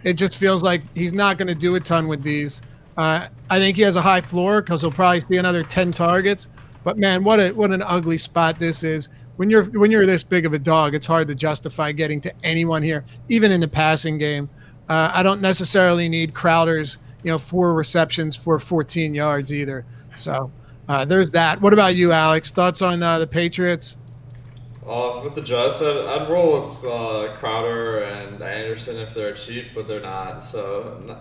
it just feels like he's not going to do a ton with these. I think he has a high floor because he'll probably see another 10 targets. But man, what an ugly spot this is. When you're this big of a dog, it's hard to justify getting to anyone here, even in the passing game. I don't necessarily need Crowder's 4 receptions for 14 yards either. So there's that. What about you, Alex? Thoughts on the Patriots? With the Jets, I'd roll with Crowder and Anderson if they're cheap, but they're not. So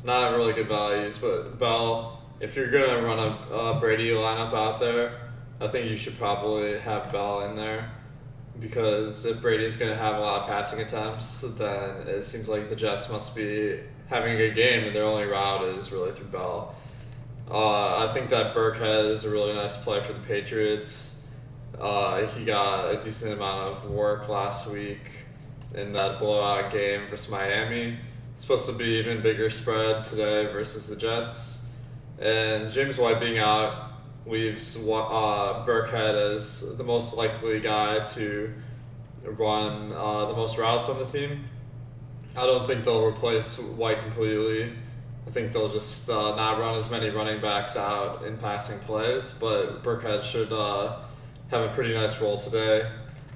not really good values. But Bell, if you're going to run a Brady lineup out there, I think you should probably have Bell in there, because if Brady's going to have a lot of passing attempts, then it seems like the Jets must be having a good game, and their only route is really through Bell. I think that Burkhead is a really nice play for the Patriots. He got a decent amount of work last week in that blowout game versus Miami. It's supposed to be even bigger spread today versus the Jets. And James White being out leaves Burkhead as the most likely guy to run the most routes on the team. I don't think they'll replace White completely. I think they'll just not run as many running backs out in passing plays, but Burkhead should have a pretty nice role today.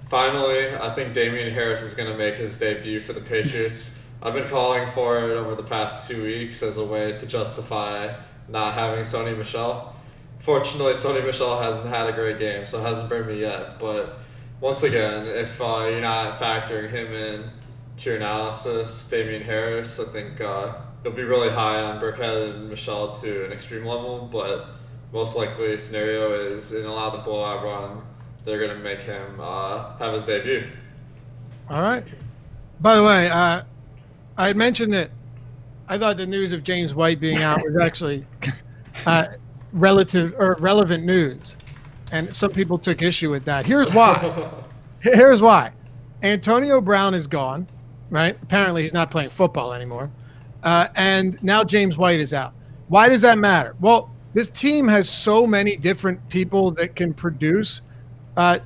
Finally, I think Damian Harris is going to make his debut for the Patriots. I've been calling for it over the past 2 weeks as a way to justify not having Sony Michel. Fortunately, Sony Michel hasn't had a great game, so it hasn't burned me yet. But once again, if you're not factoring him in to your analysis, Damian Harris, I think he'll be really high on Burkhead and Michel to an extreme level, but most likely scenario is in a lot of the blowout run, they're going to make him have his debut. All right. By the way, I had mentioned that I thought the news of James White being out was actually relevant news, and some people took issue with that. Here's why. Antonio Brown is gone, right? Apparently he's not playing football anymore, and now James White is out. Why does that matter? Well, this team has so many different people that can produce.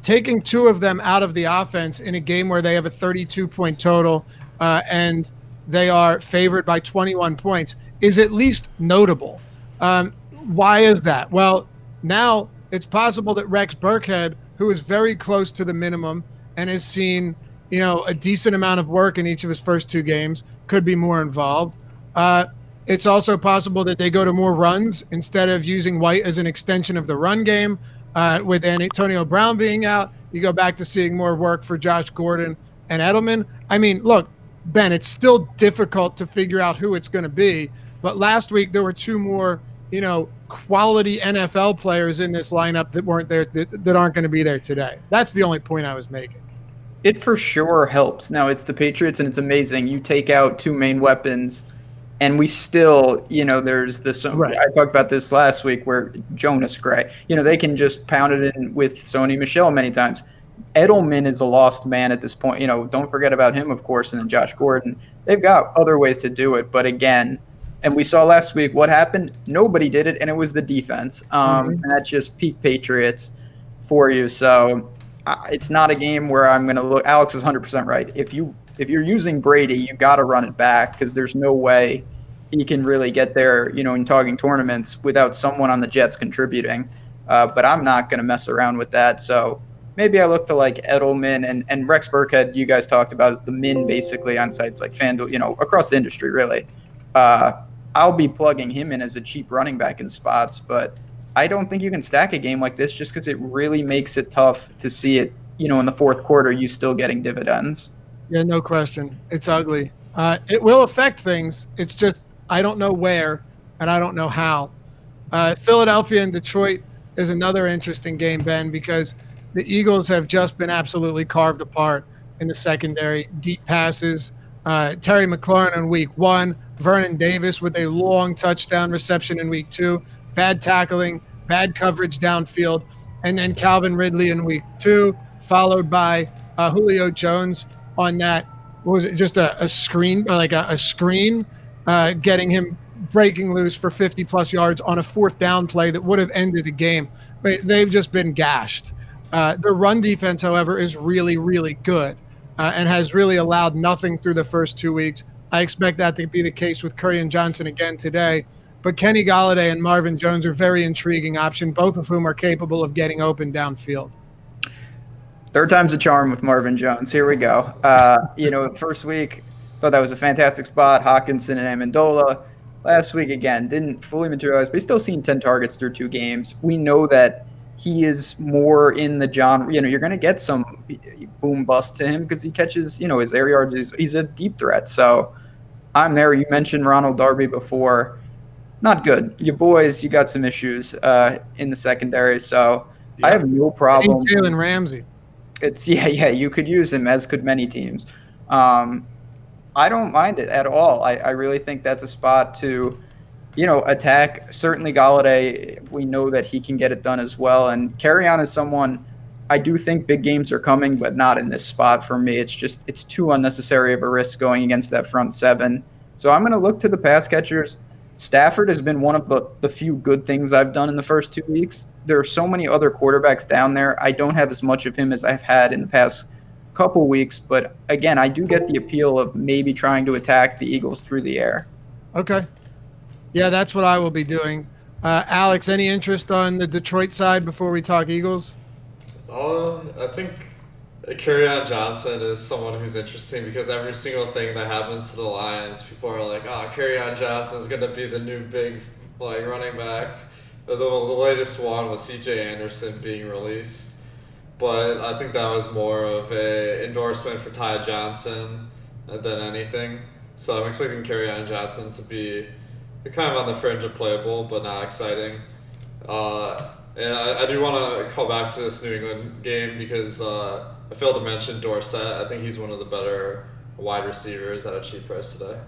taking 2 of them out of the offense in a game where they have a 32-point total and they are favored by 21 points is at least notable. Why is that? Well, now it's possible that Rex Burkhead, who is very close to the minimum and has seen, a decent amount of work in each of his first 2 games, could be more involved. It's also possible that they go to more runs instead of using White as an extension of the run game. With Antonio Brown being out, you go back to seeing more work for Josh Gordon and Edelman. I mean, look, Ben, it's still difficult to figure out who it's going to be. But last week there were 2 more, quality NFL players in this lineup that weren't there, that aren't going to be there today. That's the only point I was making. It for sure helps. Now, it's the Patriots, and it's amazing. You take out 2 main weapons, and we still, there's this. Right. I talked about this last week where Jonas Gray, they can just pound it in with Sony Michel many times. Edelman is a lost man at this point. Don't forget about him, of course, and then Josh Gordon. They've got other ways to do it. But again, and we saw last week what happened. Nobody did it, and it was the defense. And that's just peak Patriots for you. So it's not a game where I'm going to look. Alex is 100% right. If you're using Brady, you got to run it back because there's no way he can really get there, in talking tournaments without someone on the Jets contributing. But I'm not going to mess around with that. So maybe I look to like Edelman and Rex Burkhead. You guys talked about as the min basically on sites like FanDuel, across the industry really. I'll be plugging him in as a cheap running back in spots, but I don't think you can stack a game like this just because it really makes it tough to see it, in the fourth quarter, you still getting dividends. Yeah, no question. It's ugly. It will affect things. It's just I don't know where and I don't know how. Philadelphia and Detroit is another interesting game, Ben, because the Eagles have just been absolutely carved apart in the secondary. Deep passes. Terry McLaurin in week 1. Vernon Davis with a long touchdown reception in week 2. Bad tackling, bad coverage downfield. And then Calvin Ridley in week 2, followed by Julio Jones on that. What was it? Just a screen, like a screen, getting him breaking loose for 50-plus yards on a 4th down play that would have ended the game. But they've just been gashed. The run defense, however, is really, really good and has really allowed nothing through the first 2 weeks. I expect that to be the case with Curry and Johnson again today. But Kenny Golladay and Marvin Jones are very intriguing option, both of whom are capable of getting open downfield. Third time's a charm with Marvin Jones. Here we go. First week, thought that was a fantastic spot. Hawkinson and Amendola. Last week, again, didn't fully materialize, but he's still seen 10 targets through 2 games. We know that he is more in the genre. You're going to get some boom bust to him because he catches, his air yards. He's a deep threat. So I'm there. You mentioned Ronald Darby before. Not good. You boys, you got some issues in the secondary. So yeah. I have no problem. Jalen Ramsey. It's you could use him, as could many teams. I don't mind it at all. I really think that's a spot to, attack. Certainly Golladay, we know that he can get it done as well. And Kerryon is someone, I do think big games are coming, but not in this spot for me. It's too unnecessary of a risk going against that front 7. So I'm going to look to the pass catchers. Stafford has been one of the few good things I've done in the first 2 weeks. There are so many other quarterbacks down there. I don't have as much of him as I've had in the past couple weeks, but again, I do get the appeal of maybe trying to attack the Eagles through the air. Okay. Yeah, that's what I will be doing. Alex, any interest on the Detroit side before we talk Eagles? I think Kerryon Johnson is someone who's interesting because every single thing that happens to the Lions, people are like, Kerryon Johnson is going to be the new big running back. The latest one was C.J. Anderson being released. But I think that was more of a endorsement for Ty Johnson than anything. So I'm expecting Kerryon Johnson to be kind of on the fringe of playable, but not exciting. And I do want to call back to this New England game because I failed to mention Dorsett. I think he's one of the better wide receivers at a cheap price today.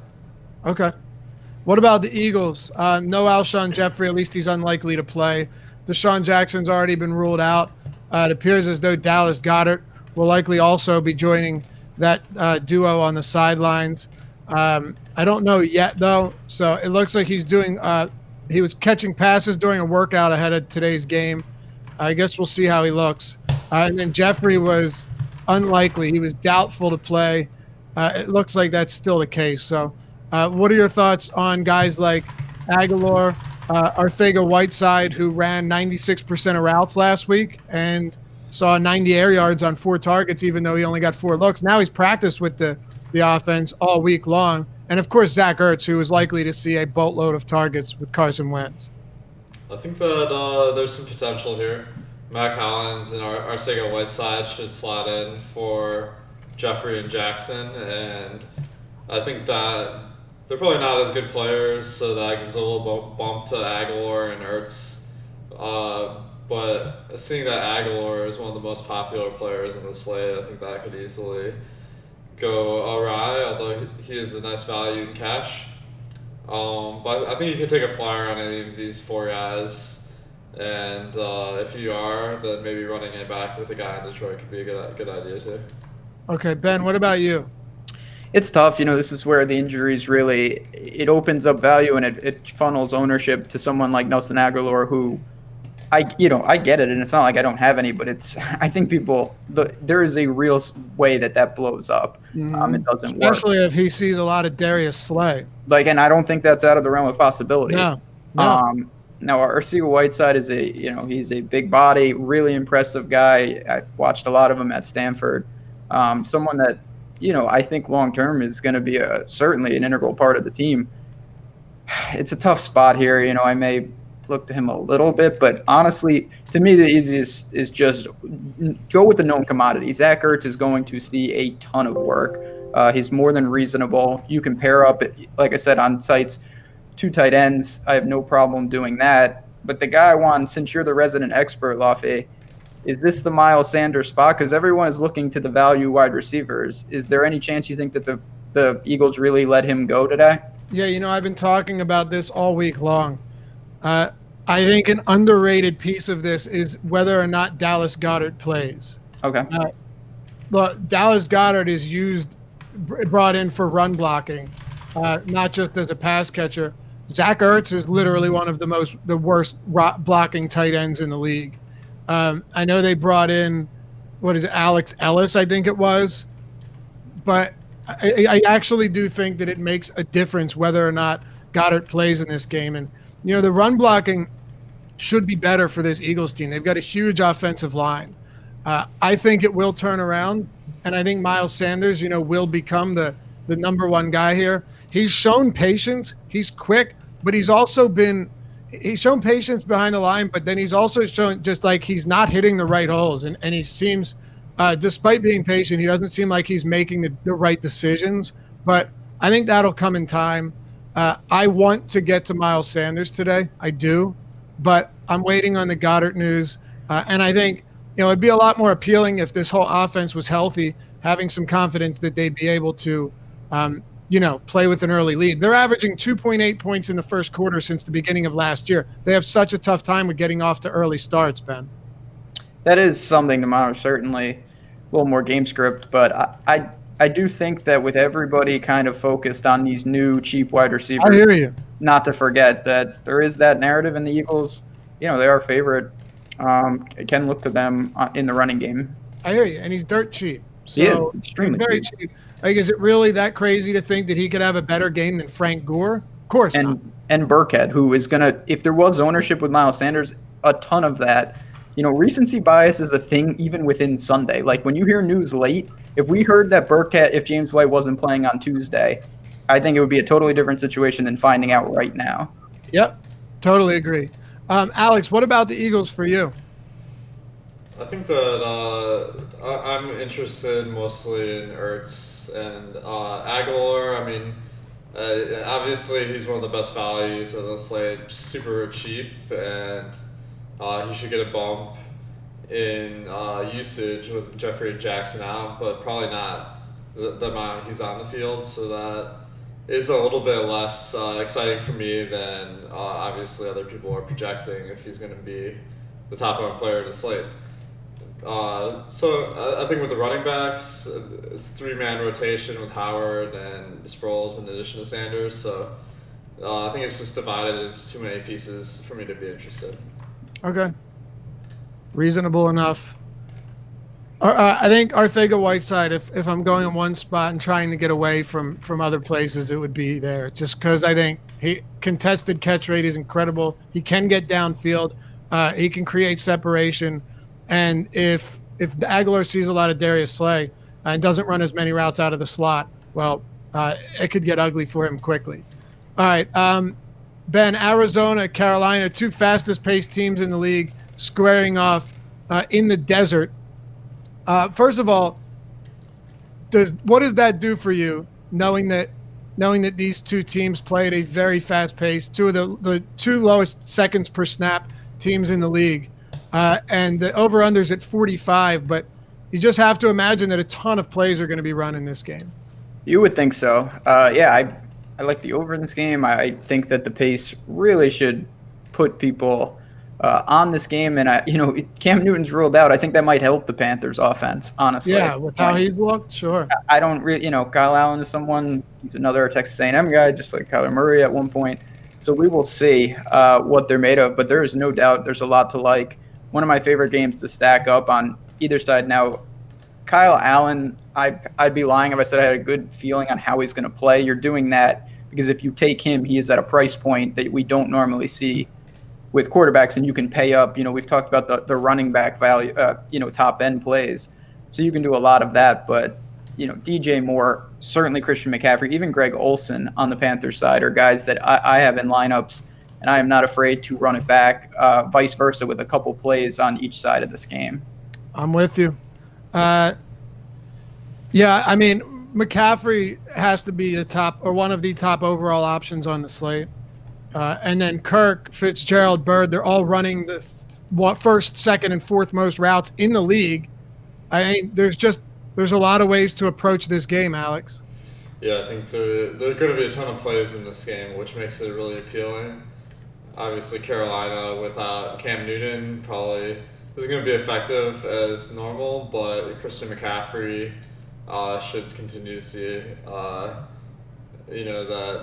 Okay. What about the Eagles? No Alshon Jeffrey, at least he's unlikely to play. Deshaun Jackson's already been ruled out. It appears as though Dallas Goedert will likely also be joining that duo on the sidelines. I don't know yet, though. So it looks like he's doing he was catching passes during a workout ahead of today's game. I guess we'll see how he looks. And then Jeffrey was unlikely. He was doubtful to play. It looks like that's still the case. So what are your thoughts on guys like Aguilar, Arcega-Whiteside, who ran 96% of routes last week and saw 90 air yards on 4 targets, even though he only got 4 looks. Now he's practiced with the offense all week long. And, of course, Zach Ertz, who is likely to see a boatload of targets with Carson Wentz. I think that there's some potential here. Matt Collins and Arcega-Whiteside should slide in for Jeffrey and Jackson. And I think that they're probably not as good players, so that gives a little bump to Aguilar and Ertz. But seeing that Aguilar is one of the most popular players in the slate, I think that could easily go awry, although he is a nice value in cash. But I think you can take a flyer on any of these 4 guys. And if you are, then maybe running it back with a guy in Detroit could be a good idea too. Okay, Ben, what about you? It's tough. This is where the injuries really, it opens up value and it funnels ownership to someone like Nelson Aguilar, who I get it. And it's not like I don't have any, but I think there is a real way that blows up. It doesn't work. Especially if he sees a lot of Darius Slay. And I don't think that's out of the realm of possibilities. No. Now, Arcega-Whiteside is he's a big body, really impressive guy. I've watched a lot of him at Stanford. Someone that, I think long-term is going to be certainly an integral part of the team. It's a tough spot here. I may look to him a little bit, but honestly, to me, the easiest is just go with the known commodity. Zach Ertz is going to see a ton of work. He's more than reasonable. You can pair up, like I said, on sites, 2 tight ends. I have no problem doing that. But the guy I want, since you're the resident expert, Lafe, is this the Miles Sanders spot? Because everyone is looking to the value wide receivers. Is there any chance you think that the Eagles really let him go today? Yeah, I've been talking about this all week long. I think an underrated piece of this is whether or not Dallas Goedert plays. Okay. Look, Dallas Goedert is brought in for run blocking, not just as a pass catcher. Zach Ertz is literally one of the worst blocking tight ends in the league. I know they brought in, Alex Ellis, I think it was. But I actually do think that it makes a difference whether or not Goddard plays in this game. And, the run blocking should be better for this Eagles team. They've got a huge offensive line. I think it will turn around, and I think Miles Sanders, will become the number 1 guy here. He's shown patience. He's quick, but he's shown patience behind the line, but then he's also shown just like he's not hitting the right holes. And he seems, despite being patient, he doesn't seem like he's making the right decisions. But I think that'll come in time. I want to get to Miles Sanders today. I do. But I'm waiting on the Goddard news. And I think, it'd be a lot more appealing if this whole offense was healthy, having some confidence that they'd be able to, play with an early lead. They're averaging 2.8 points in the first quarter since the beginning of last year. They have such a tough time with getting off to early starts, Ben. That is something to monitor, certainly a little more game script, but I do think that with everybody kind of focused on these new cheap wide receivers, I hear you. Not to forget that there is that narrative in the Eagles. They are a favorite. Can look to them in the running game. I hear you, and he's dirt cheap. So he is extremely very cheap. Like, is it really that crazy to think that he could have a better game than Frank Gore? Of course not. And Burkhead, who is gonna, if there was ownership with Miles Sanders, a ton of that. Recency bias is a thing even within Sunday. Like when you hear news late, if we heard that if James White wasn't playing on Tuesday, I think it would be a totally different situation than finding out right now. Yep, totally agree. Alex, what about the Eagles for you? I think that I'm interested mostly in Ertz and Aguilar. I mean, obviously he's one of the best values of the slate, super cheap, and he should get a bump in usage with Jeffrey and Jackson out, but probably not the amount he's on the field. So that is a little bit less exciting for me than obviously other people are projecting if he's going to be the top owned player of the slate. So I think with the running backs, it's 3-man rotation with Howard and Sproles in addition to Sanders. So I think it's just divided into too many pieces for me to be interested. Okay. Reasonable enough. I think Arcega-Whiteside, if I'm going in one spot and trying to get away from other places, it would be there. Just because I think he contested catch rate is incredible. He can get downfield. He can create separation. And if Aguilar sees a lot of Darius Slay and doesn't run as many routes out of the slot, well, it could get ugly for him quickly. All right, Ben, Arizona, Carolina, two fastest-paced teams in the league, squaring off in the desert. First of all, what does that do for you, knowing that these two teams play at a very fast pace, two of the two lowest seconds per snap teams in the league, and the over-under's at 45, but you just have to imagine that a ton of plays are going to be run in this game. You would think so. I like the over in this game. I think that the pace really should put people on this game, and Cam Newton's ruled out. I think that might help the Panthers' offense, honestly. Yeah, with how he's looked, sure. I don't really, Kyle Allen is he's another Texas A&M guy, just like Kyler Murray at one point. So we will see what they're made of, but there is no doubt there's a lot to like. One of my favorite games to stack up on either side. Now, Kyle Allen, I'd be lying if I said I had a good feeling on how he's going to play. You're doing that because if you take him, he is at a price point that we don't normally see with quarterbacks, and you can pay up. We've talked about the running back value, top end plays. So you can do a lot of that. But, DJ Moore, certainly Christian McCaffrey, even Greg Olsen on the Panthers side are guys that I have in lineups, and I am not afraid to run it back, vice versa with a couple plays on each side of this game. I'm with you. McCaffrey has to be the top or one of the top overall options on the slate. And then Kirk, Fitzgerald, Bird, they're all running the first, second, and fourth most routes in the league. There's a lot of ways to approach this game, Alex. Yeah, I think there are going to be a ton of plays in this game, which makes it really appealing. Obviously, Carolina without Cam Newton probably isn't going to be effective as normal, but Christian McCaffrey should continue to see the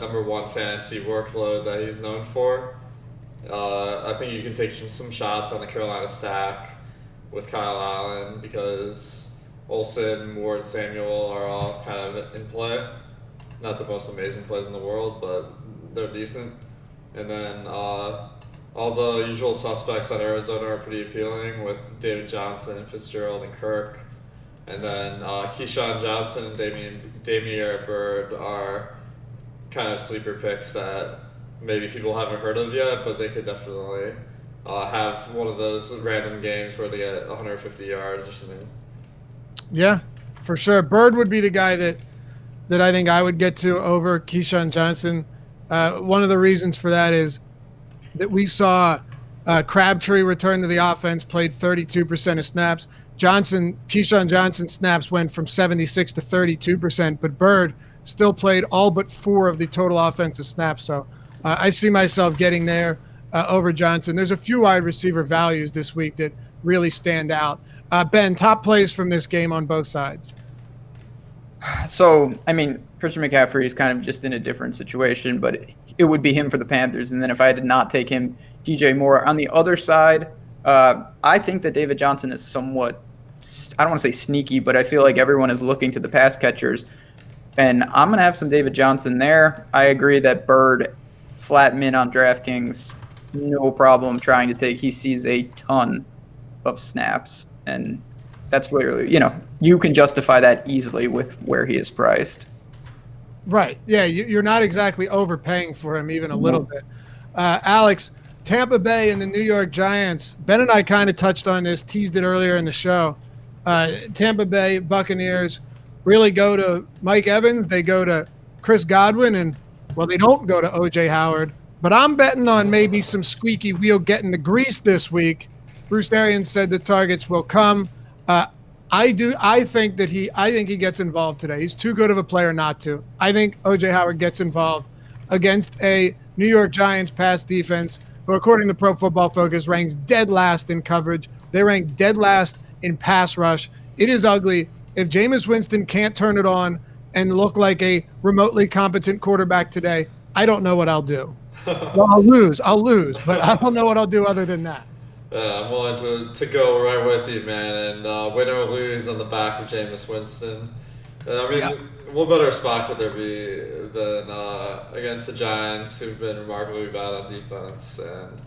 number one fantasy workload that he's known for. I think you can take some shots on the Carolina stack with Kyle Allen because Olsen, Moore, and Samuel are all kind of in play. Not the most amazing plays in the world, but they're decent. And then all the usual suspects on Arizona are pretty appealing with David Johnson, Fitzgerald, and Kirk. And then Keyshawn Johnson and Damiere Byrd are kind of sleeper picks that maybe people haven't heard of yet, but they could definitely have one of those random games where they get 150 yards or something. Yeah, for sure. Byrd would be the guy that I think I would get to over Keyshawn Johnson. One of the reasons for that is that we saw Crabtree return to the offense, played 32% of snaps. Keyshawn Johnson's snaps went from 76 to 32%, but Byrd still played all but 4 of the total offensive snaps. So I see myself getting there over Johnson. There's a few wide receiver values this week that really stand out. Ben, top plays from this game on both sides. So, Christian McCaffrey is kind of just in a different situation, but it would be him for the Panthers. And then if I did not take him, DJ Moore. On the other side, I think that David Johnson is somewhat, I don't want to say sneaky, but I feel like everyone is looking to the pass catchers. And I'm going to have some David Johnson there. I agree that Bird, flat min on DraftKings, no problem trying to take. He sees a ton of snaps. And that's where, you can justify that easily with where he is priced. Right. Yeah, you're not exactly overpaying for him even a little bit. Alex, Tampa Bay and the New York Giants. Ben and I kind of touched on this, teased it earlier in the show. Tampa Bay Buccaneers really go to Mike Evans. They go to Chris Godwin, and, they don't go to O.J. Howard. But I'm betting on maybe some squeaky wheel getting the grease this week. Bruce Arians said the targets will come. I think he gets involved today. He's too good of a player not to. I think O.J. Howard gets involved against a New York Giants pass defense who, according to Pro Football Focus, ranks dead last in coverage. They rank dead last in pass rush. It is ugly. If Jameis Winston can't turn it on and look like a remotely competent quarterback today, I don't know what I'll do. Well, I'll lose, but I don't know what I'll do other than that. Yeah, I'm willing to go right with you, man. And win or lose on the back of Jameis Winston. I mean, Yeah. what better spot could there be than against the Giants, who've been remarkably bad on defense, and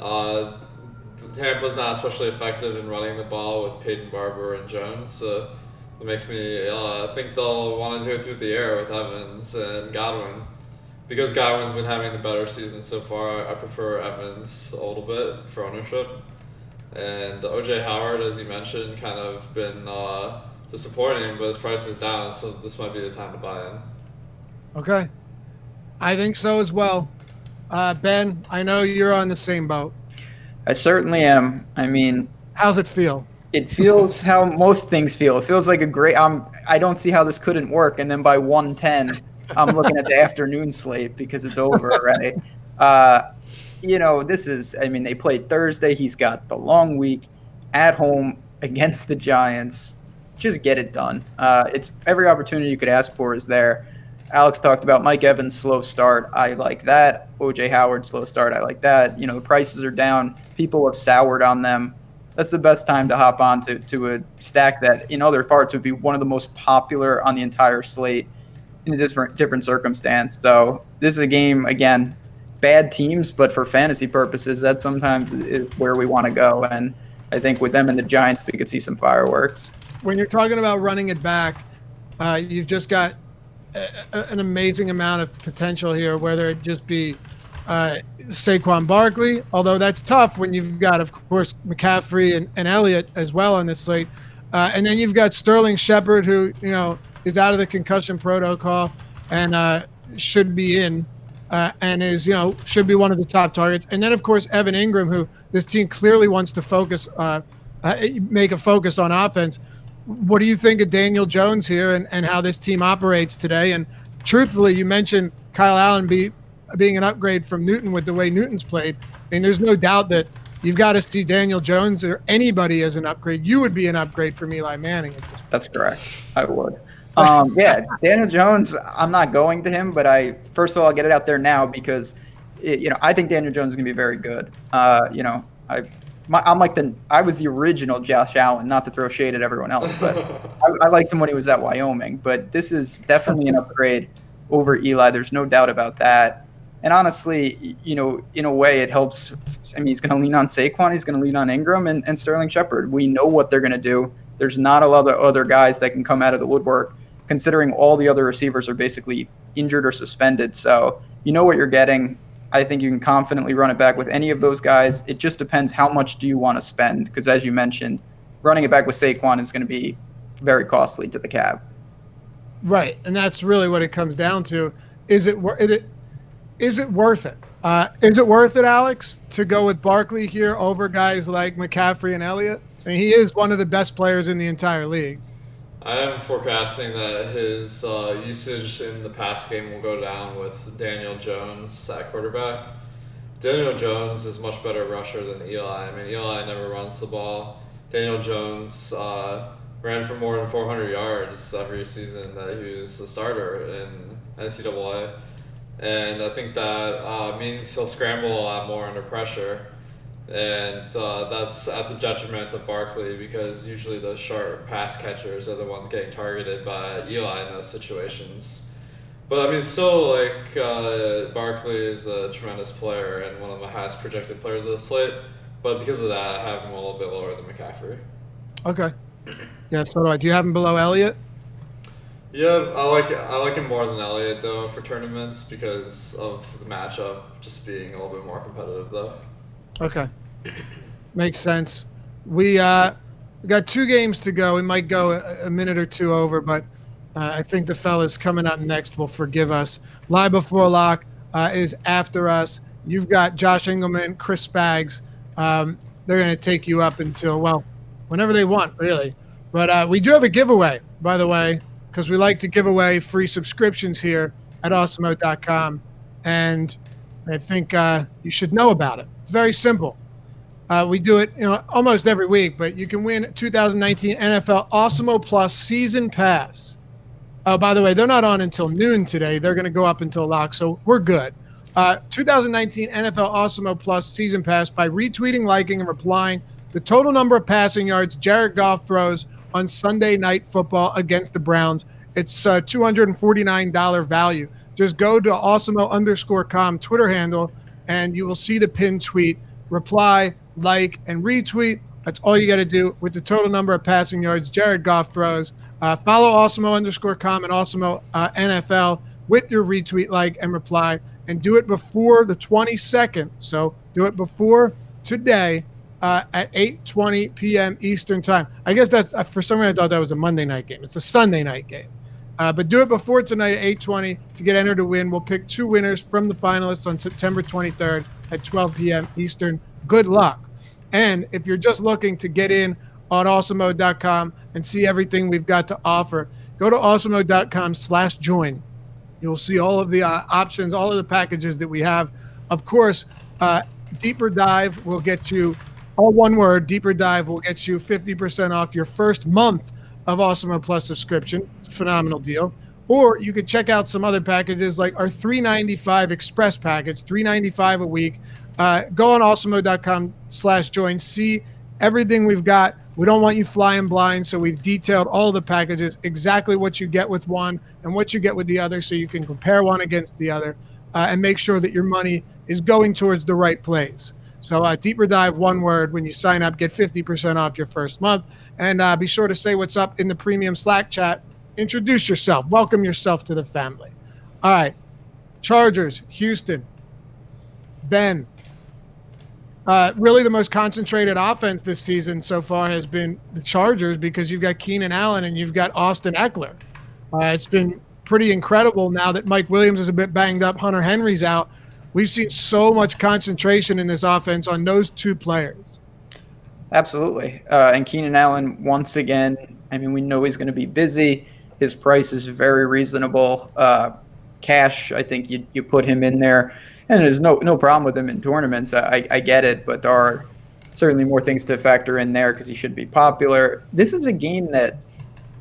uh, Tampa's not especially effective in running the ball with Peyton Barber and Jones. So it makes me think they'll want to do it through the air with Evans and Godwin. Because Godwin's been having the better season so far, I prefer Evans a little bit for ownership. And OJ Howard, as you mentioned, kind of been disappointing, but his price is down, so this might be the time to buy in. Okay. I think so as well. Ben, I know you're on the same boat. I certainly am. I mean, How's it feel? it feels how most things feel. It feels like a great. I don't see how this couldn't work. And then by 1:10, I'm looking at the afternoon slate because it's over already. This is. I mean, they played Thursday. He's got the long week at home against the Giants. Just get it done. It's every opportunity you could ask for is there. Alex talked about Mike Evans' slow start. I like that. OJ Howard, slow start. I like that. The prices are down. People have soured on them. That's the best time to hop on to a stack that in other parts would be one of the most popular on the entire slate in a different circumstance. So this is a game, again, bad teams, but for fantasy purposes, that sometimes is where we want to go. And I think with them and the Giants, we could see some fireworks. When you're talking about running it back, you've just got an amazing amount of potential here, whether it just be Saquon Barkley, although that's tough when you've got, of course, McCaffrey and Elliott as well on this slate. And then you've got Sterling Shepard, who, is out of the concussion protocol and should be in and is, should be one of the top targets. And then, of course, Evan Ingram, who this team clearly wants to focus, make a focus on offense. What do you think of Daniel Jones here and how this team operates today? And truthfully, you mentioned Kyle Allen being an upgrade from Newton with the way Newton's played. I mean, there's no doubt that you've got to see Daniel Jones or anybody as an upgrade. You would be an upgrade from Eli Manning at this point. That's correct. I would. Daniel Jones, I'm not going to him, but first of all, I'll get it out there now because, I think Daniel Jones is going to be very good. I was the original Josh Allen, not to throw shade at everyone else, but I liked him when he was at Wyoming. But this is definitely an upgrade over Eli. There's no doubt about that. And honestly, in a way, it helps. I mean, he's going to lean on Saquon. He's going to lean on Ingram and Sterling Shepard. We know what they're going to do. There's not a lot of other guys that can come out of the woodwork, considering all the other receivers are basically injured or suspended. So you know what you're getting. I think you can confidently run it back with any of those guys. It just depends how much do you want to spend, because as you mentioned, running it back with Saquon is going to be very costly to the cap. Right, and that's really what it comes down to. Is it worth it? Is it worth it, Alex, to go with Barkley here over guys like McCaffrey and Elliott? I mean, he is one of the best players in the entire league. I am forecasting that his usage in the pass game will go down with Daniel Jones at quarterback. Daniel Jones is a much better rusher than Eli. I mean, Eli never runs the ball. Daniel Jones ran for more than 400 yards every season that he was a starter in NCAA. And I think that means he'll scramble a lot more under pressure. And that's at the detriment of Barkley because usually those sharp pass catchers are the ones getting targeted by Eli in those situations. But I mean, still, Barkley is a tremendous player and one of the highest projected players of the slate. But because of that, I have him a little bit lower than McCaffrey. Okay. Yeah, so do I. Do you have him below Elliott? Yeah, I like him more than Elliott though for tournaments because of the matchup just being a little bit more competitive though. Okay. Makes sense. We got 2 games to go. We might go a minute or 2 over, but I think the fellas coming up next will forgive us. Lie Before Lock is after us. You've got Josh Engelman, Chris Spags. They're going to take you up until, well, whenever they want, really. But we do have a giveaway, by the way, because we like to give away free subscriptions here at awesomeout.com. And I think you should know about it. It's very simple. We do it almost every week, but you can win 2019 NFL Awesemo Plus Season Pass. Oh, by the way, they're not on until noon today. They're going to go up until lock, so we're good. 2019 NFL Awesemo Plus Season Pass by retweeting, liking, and replying the total number of passing yards Jared Goff throws on Sunday Night Football against the Browns. It's a $249 value. Just go to awesemo_com Twitter handle, and you will see the pinned tweet. Reply, like, and retweet. That's all you got to do with the total number of passing yards Jared Goff throws. Follow awesemo_com and Awesemo NFL with your retweet, like, and reply, and do it before the 22nd. So do it before today at 8:20 p.m. Eastern time. I guess that's for some reason I thought that was a Monday night game. It's a Sunday night game. But do it before tonight at 8:20 to get entered to win. We'll pick 2 winners from the finalists on September 23rd at 12 p.m. Eastern. Good luck. And if you're just looking to get in on awesemo.com and see everything we've got to offer, go to awesemo.com/join. You'll see all of the options, all of the packages that we have. Of course, Deeper Dive will get you, all one word, Deeper Dive will get you 50% off your first month of Awesemo Plus subscription. It's a phenomenal deal. Or you could check out some other packages like our $395 Express package, $395 a week. Go on awesemo.com/join. See everything we've got. We don't want you flying blind, so we've detailed all the packages, exactly what you get with one and what you get with the other, so you can compare one against the other and make sure that your money is going towards the right place. So Deeper Dive, one word, when you sign up, get 50% off your first month. And be sure to say what's up in the premium Slack chat. Introduce yourself. Welcome yourself to the family. All right. Chargers, Houston. Ben. Really the most concentrated offense this season so far has been the Chargers because you've got Keenan Allen and you've got Austin Eckler. It's been pretty incredible now that Mike Williams is a bit banged up, Hunter Henry's out. We've seen so much concentration in this offense on those 2 players. Absolutely. And Keenan Allen, once again, I mean, we know he's going to be busy. His price is very reasonable. Cash, I think you put him in there. And there's no problem with him in tournaments. I get it, but there are certainly more things to factor in there because he should be popular. This is a game that,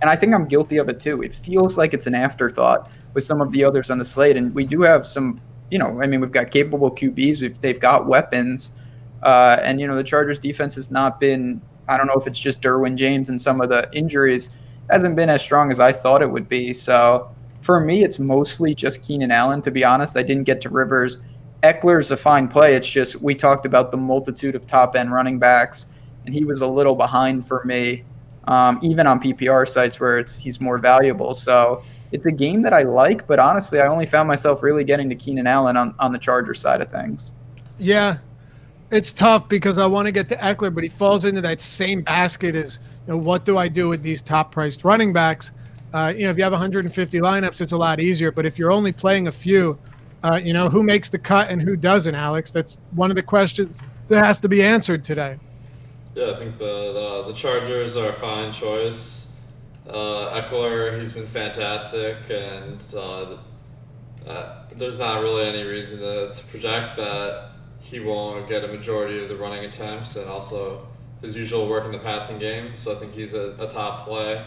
and I think I'm guilty of it too, it feels like it's an afterthought with some of the others on the slate. And we do have some, I mean, we've got capable QBs. They've got weapons. And, the Chargers defense has not been, I don't know if it's just Derwin James and some of the injuries, hasn't been as strong as I thought it would be. So for me, it's mostly just Keenan Allen, to be honest. I didn't get to Rivers. Eckler's a fine play. It's just we talked about the multitude of top-end running backs, and he was a little behind for me, even on PPR sites where he's more valuable. So it's a game that I like, but honestly, I only found myself really getting to Keenan Allen on the Chargers side of things. Yeah, it's tough because I want to get to Eckler, but he falls into that same basket as, what do I do with these top-priced running backs? If you have 150 lineups, it's a lot easier. But if you're only playing a few, who makes the cut and who doesn't, Alex? That's one of the questions that has to be answered today. Yeah, I think the Chargers are a fine choice. Eckler, he's been fantastic, and there's not really any reason to project that he won't get a majority of the running attempts and also his usual work in the passing game. So I think he's a top play.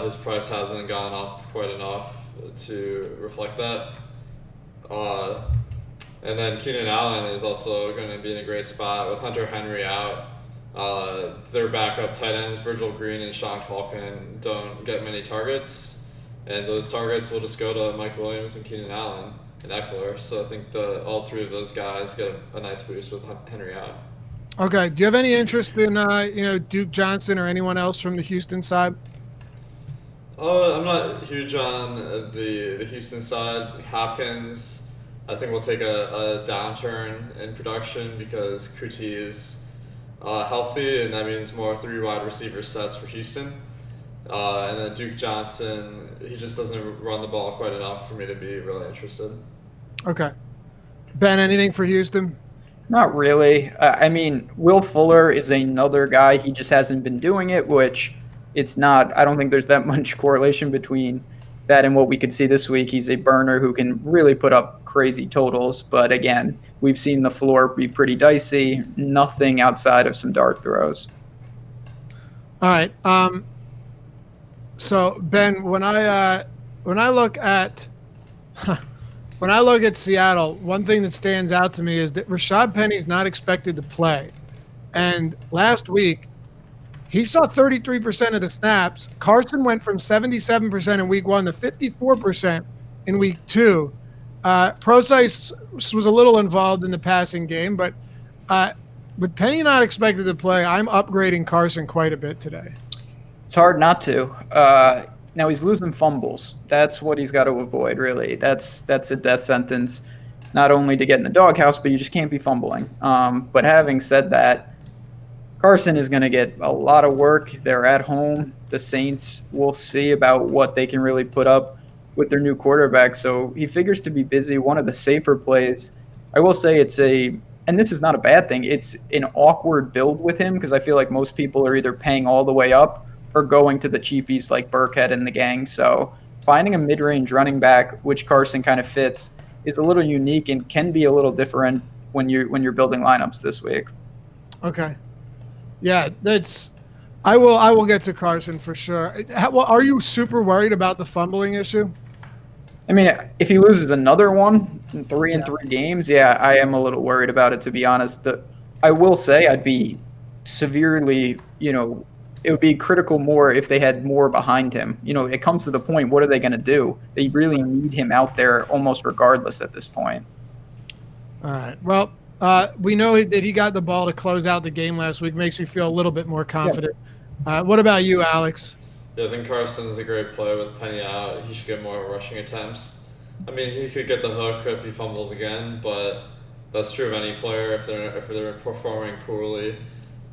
His price hasn't gone up quite enough to reflect that. And then Keenan Allen is also going to be in a great spot with Hunter Henry out. Their backup tight ends, Virgil Green and Sean Culkin, don't get many targets. And those targets will just go to Mike Williams and Keenan Allen and Eckler. So I think all 3 of those guys get a nice boost with Henry out. Okay. Do you have any interest in, Duke Johnson or anyone else from the Houston side? I'm not huge on the Houston side. Hopkins, I think will take a downturn in production because Kuti is healthy, and that means more 3 wide receiver sets for Houston. And then Duke Johnson, he just doesn't run the ball quite enough for me to be really interested. Okay. Ben, anything for Houston? Not really. I mean, Will Fuller is another guy. He just hasn't been doing it, which it's not. I don't think there's that much correlation between that and what we could see this week. He's a burner who can really put up crazy totals. But again, we've seen the floor be pretty dicey. Nothing outside of some dart throws. All right. So Ben, when I look at when I look at Seattle, one thing that stands out to me is that Rashad Penny's not expected to play. And last week, he saw 33% of the snaps. Carson went from 77% in week 1 to 54% in week 2. Procise was a little involved in the passing game, but with Penny not expected to play, I'm upgrading Carson quite a bit today. It's hard not to. Now he's losing fumbles. That's what he's got to avoid, really. That's a death sentence, not only to get in the doghouse, but you just can't be fumbling. But having said that, Carson is going to get a lot of work. They're at home. The Saints will see about what they can really put up with their new quarterback. So he figures to be busy. One of the safer plays, I will say and this is not a bad thing, it's an awkward build with him because I feel like most people are either paying all the way up or going to the cheapies like Burkhead and the gang. So finding a mid-range running back, which Carson kind of fits, is a little unique and can be a little different when you're building lineups this week. Okay. Yeah, I will get to Carson for sure. Are you super worried about the fumbling issue? I mean, if he loses another one in 3 games, yeah, I am a little worried about it, to be honest. I will say I'd be severely, it would be critical more if they had more behind him. It comes to the point, what are they going to do? They really need him out there almost regardless at this point. All right. Well, we know that he got the ball to close out the game last week. Makes me feel a little bit more confident. Yeah. What about you, Alex? Yeah, I think Carson's a great play with Penny out. He should get more rushing attempts. I mean, he could get the hook if he fumbles again, but that's true of any player. If they're performing poorly,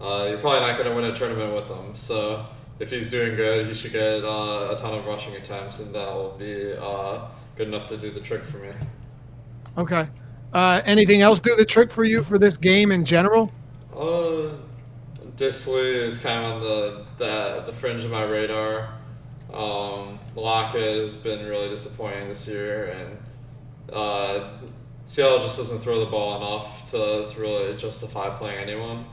you're probably not going to win a tournament with them. So if he's doing good, he should get a ton of rushing attempts, and that will be good enough to do the trick for me. Okay. Anything else do the trick for you for this game in general? Disley is kind of on the fringe of my radar. Lockett has been really disappointing this year, and Seattle just doesn't throw the ball enough to really justify playing anyone.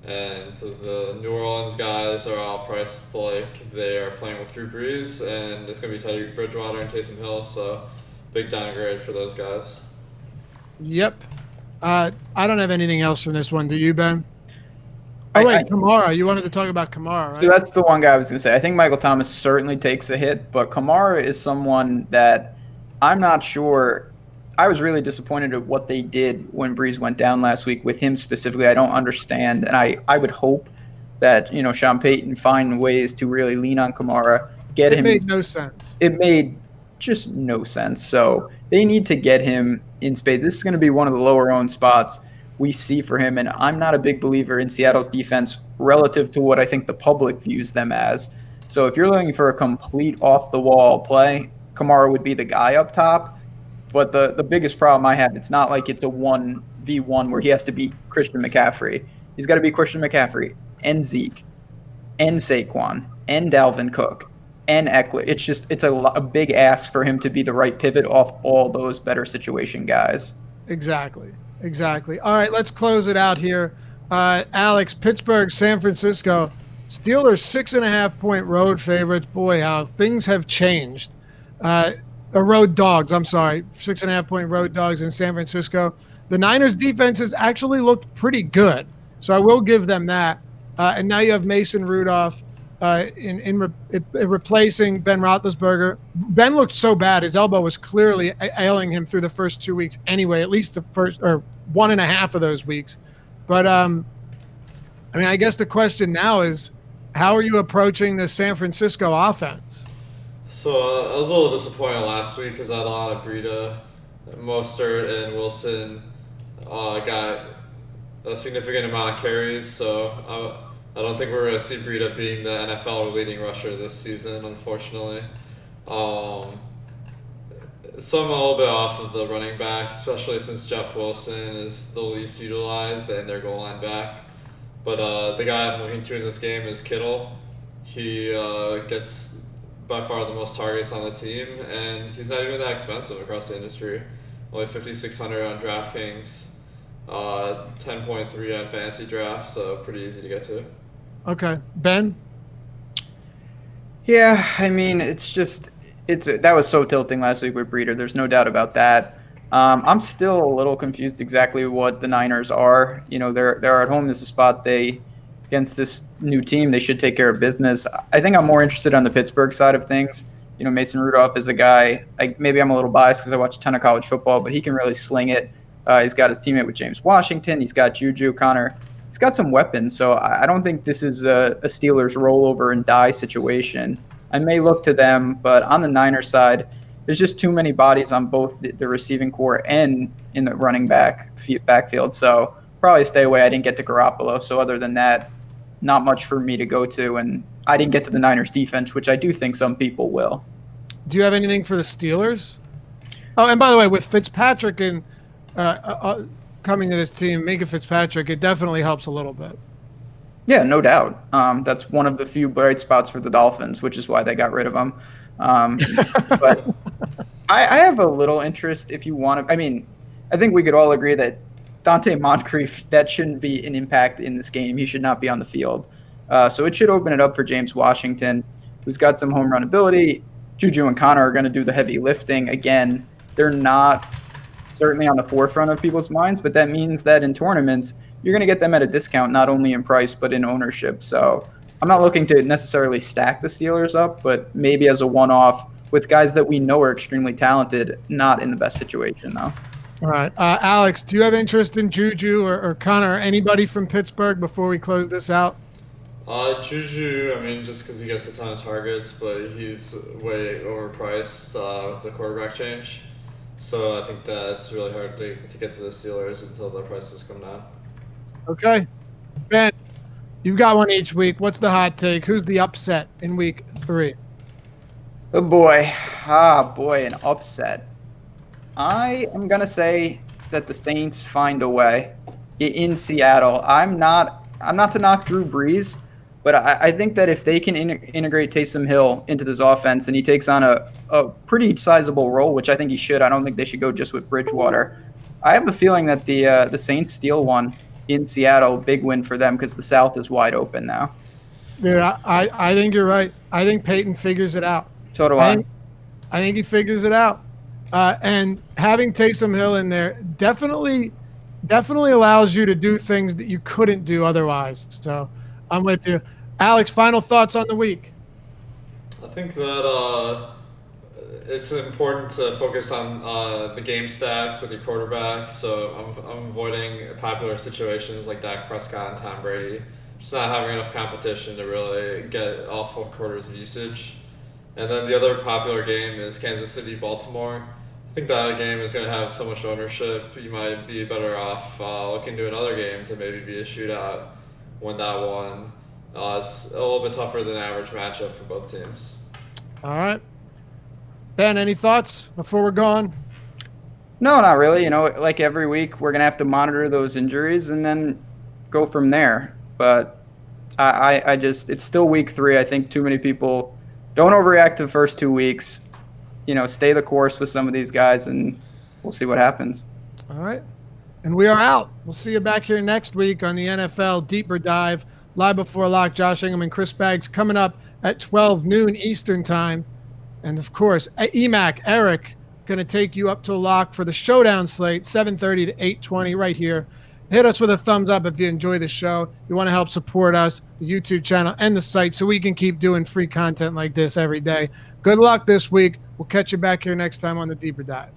And the New Orleans guys are all priced like they are playing with Drew Brees, and it's going to be Teddy Bridgewater and Taysom Hill, so big downgrade for those guys. Yep. I don't have anything else from this one. Do you, Ben? Oh, wait, Kamara. You wanted to talk about Kamara, right? So that's the one guy I was going to say. I think Michael Thomas certainly takes a hit, but Kamara is someone that I'm not sure. I was really disappointed at what they did when Brees went down last week with him specifically. I don't understand, and I would hope that, Sean Payton find ways to really lean on Kamara, get him. It made no sense. It made just no sense. So they need to get him in space. This is going to be one of the lower-owned spots we see for him, and I'm not a big believer in Seattle's defense relative to what I think the public views them as. So if you're looking for a complete off-the-wall play, Kamara would be the guy up top. But the biggest problem I have, it's not like it's a 1v1 where he has to beat Christian McCaffrey. He's got to be Christian McCaffrey and Zeke and Saquon and Dalvin Cook and Eckler. It's a big ask for him to be the right pivot off all those better situation guys. Exactly. All right, let's close it out here. Alex, Pittsburgh, San Francisco. Steelers 6.5-point road favorites. Boy, how things have changed. Road dogs, I'm sorry. 6.5-point road dogs in San Francisco. The Niners defense has actually looked pretty good, so I will give them that. And now you have Mason Rudolph in replacing Ben Roethlisberger. Ben looked so bad; his elbow was clearly ailing him through the first 2 weeks. Anyway, at least the first or 1.5 of those weeks. But I guess the question now is, how are you approaching the San Francisco offense? So I was a little disappointed last week because I had a lot of Breida, Mostert, and Wilson got a significant amount of carries. So I don't think we're going to see Breida being the NFL leading rusher this season, unfortunately. So I'm a little bit off of the running backs, especially since Jeff Wilson is the least utilized and their goal line back. But the guy I'm looking to in this game is Kittle. He gets by far the most targets on the team, and he's not even that expensive across the industry. Only $5,600 on Draftkings, 10.3 on Fantasydraft, so pretty easy to get to. Okay, Ben. Yeah, that was so tilting last week with Breida. There's no doubt about that. I'm still a little confused exactly what the Niners are. They're at home. This is a spot against this new team, they should take care of business. I think I'm more interested on the Pittsburgh side of things. Mason Rudolph is a guy, maybe I'm a little biased because I watch a ton of college football, but he can really sling it. He's got his teammate with James Washington. He's got Juju, Connor. He's got some weapons, so I don't think this is a Steelers rollover and die situation. I may look to them, but on the Niners side, there's just too many bodies on both the receiving core and in the running backfield. So probably stay away. I didn't get to Garoppolo, so other than that, not much for me to go to. And I didn't get to the Niners defense, which I do think some people will. Do you have anything for the Steelers? Oh, and by the way, with Fitzpatrick and coming to this team, Minka Fitzpatrick, it definitely helps a little bit. Yeah, no doubt. That's one of the few bright spots for the Dolphins, which is why they got rid of him. But I have a little interest if you want to. I think we could all agree that Dante Moncrief, that shouldn't be an impact in this game. He should not be on the field. So it should open it up for James Washington, who's got some home run ability. Juju and Connor are going to do the heavy lifting. Again, they're not certainly on the forefront of people's minds, but that means that in tournaments, you're going to get them at a discount, not only in price, but in ownership. So I'm not looking to necessarily stack the Steelers up, but maybe as a one-off with guys that we know are extremely talented, not in the best situation, though. All right. Alex, do you have interest in Juju or Connor or anybody from Pittsburgh before we close this out? Juju, just because he gets a ton of targets, but he's way overpriced with the quarterback change. So I think that's really hard to get to the Steelers until their prices come down. Okay. Ben, you've got one each week. What's the hot take? Who's the upset in week 3? Oh, boy. An upset. I am going to say that the Saints find a way in Seattle. I'm not to knock Drew Brees, but I think that if they can integrate Taysom Hill into this offense and he takes on a pretty sizable role, which I think he should, I don't think they should go just with Bridgewater. I have a feeling that the Saints steal one in Seattle. Big win for them because the South is wide open now. Yeah, I think you're right. I think Peyton figures it out. So do I. I think he figures it out. And having Taysom Hill in there definitely allows you to do things that you couldn't do otherwise. So I'm with you. Alex, final thoughts on the week? I think that it's important to focus on the game stacks with your quarterback. So I'm avoiding popular situations like Dak Prescott and Tom Brady. Just not having enough competition to really get all 4 quarters of usage. And then the other popular game is Kansas City, Baltimore. I think that game is going to have so much ownership. You might be better off looking to another game to maybe be a shootout, win that one. It's a little bit tougher than average matchup for both teams. All right. Ben, any thoughts before we're gone? No, not really. Like every week, we're going to have to monitor those injuries and then go from there. But I just, it's still week 3. I think too many people don't overreact to the first 2 weeks. Stay the course with some of these guys, and we'll see what happens. All right. And we are out. We'll see you back here next week on the NFL Deeper Dive. Live before lock, Josh Ingham and Chris Baggs coming up at 12 noon Eastern time. And, of course, EMAC, Eric, going to take you up to lock for the showdown slate, 7:30 to 8:20 right here. Hit us with a thumbs up if you enjoy the show. You want to help support us, the YouTube channel, and the site so we can keep doing free content like this every day. Good luck this week. We'll catch you back here next time on the Deeper Dive.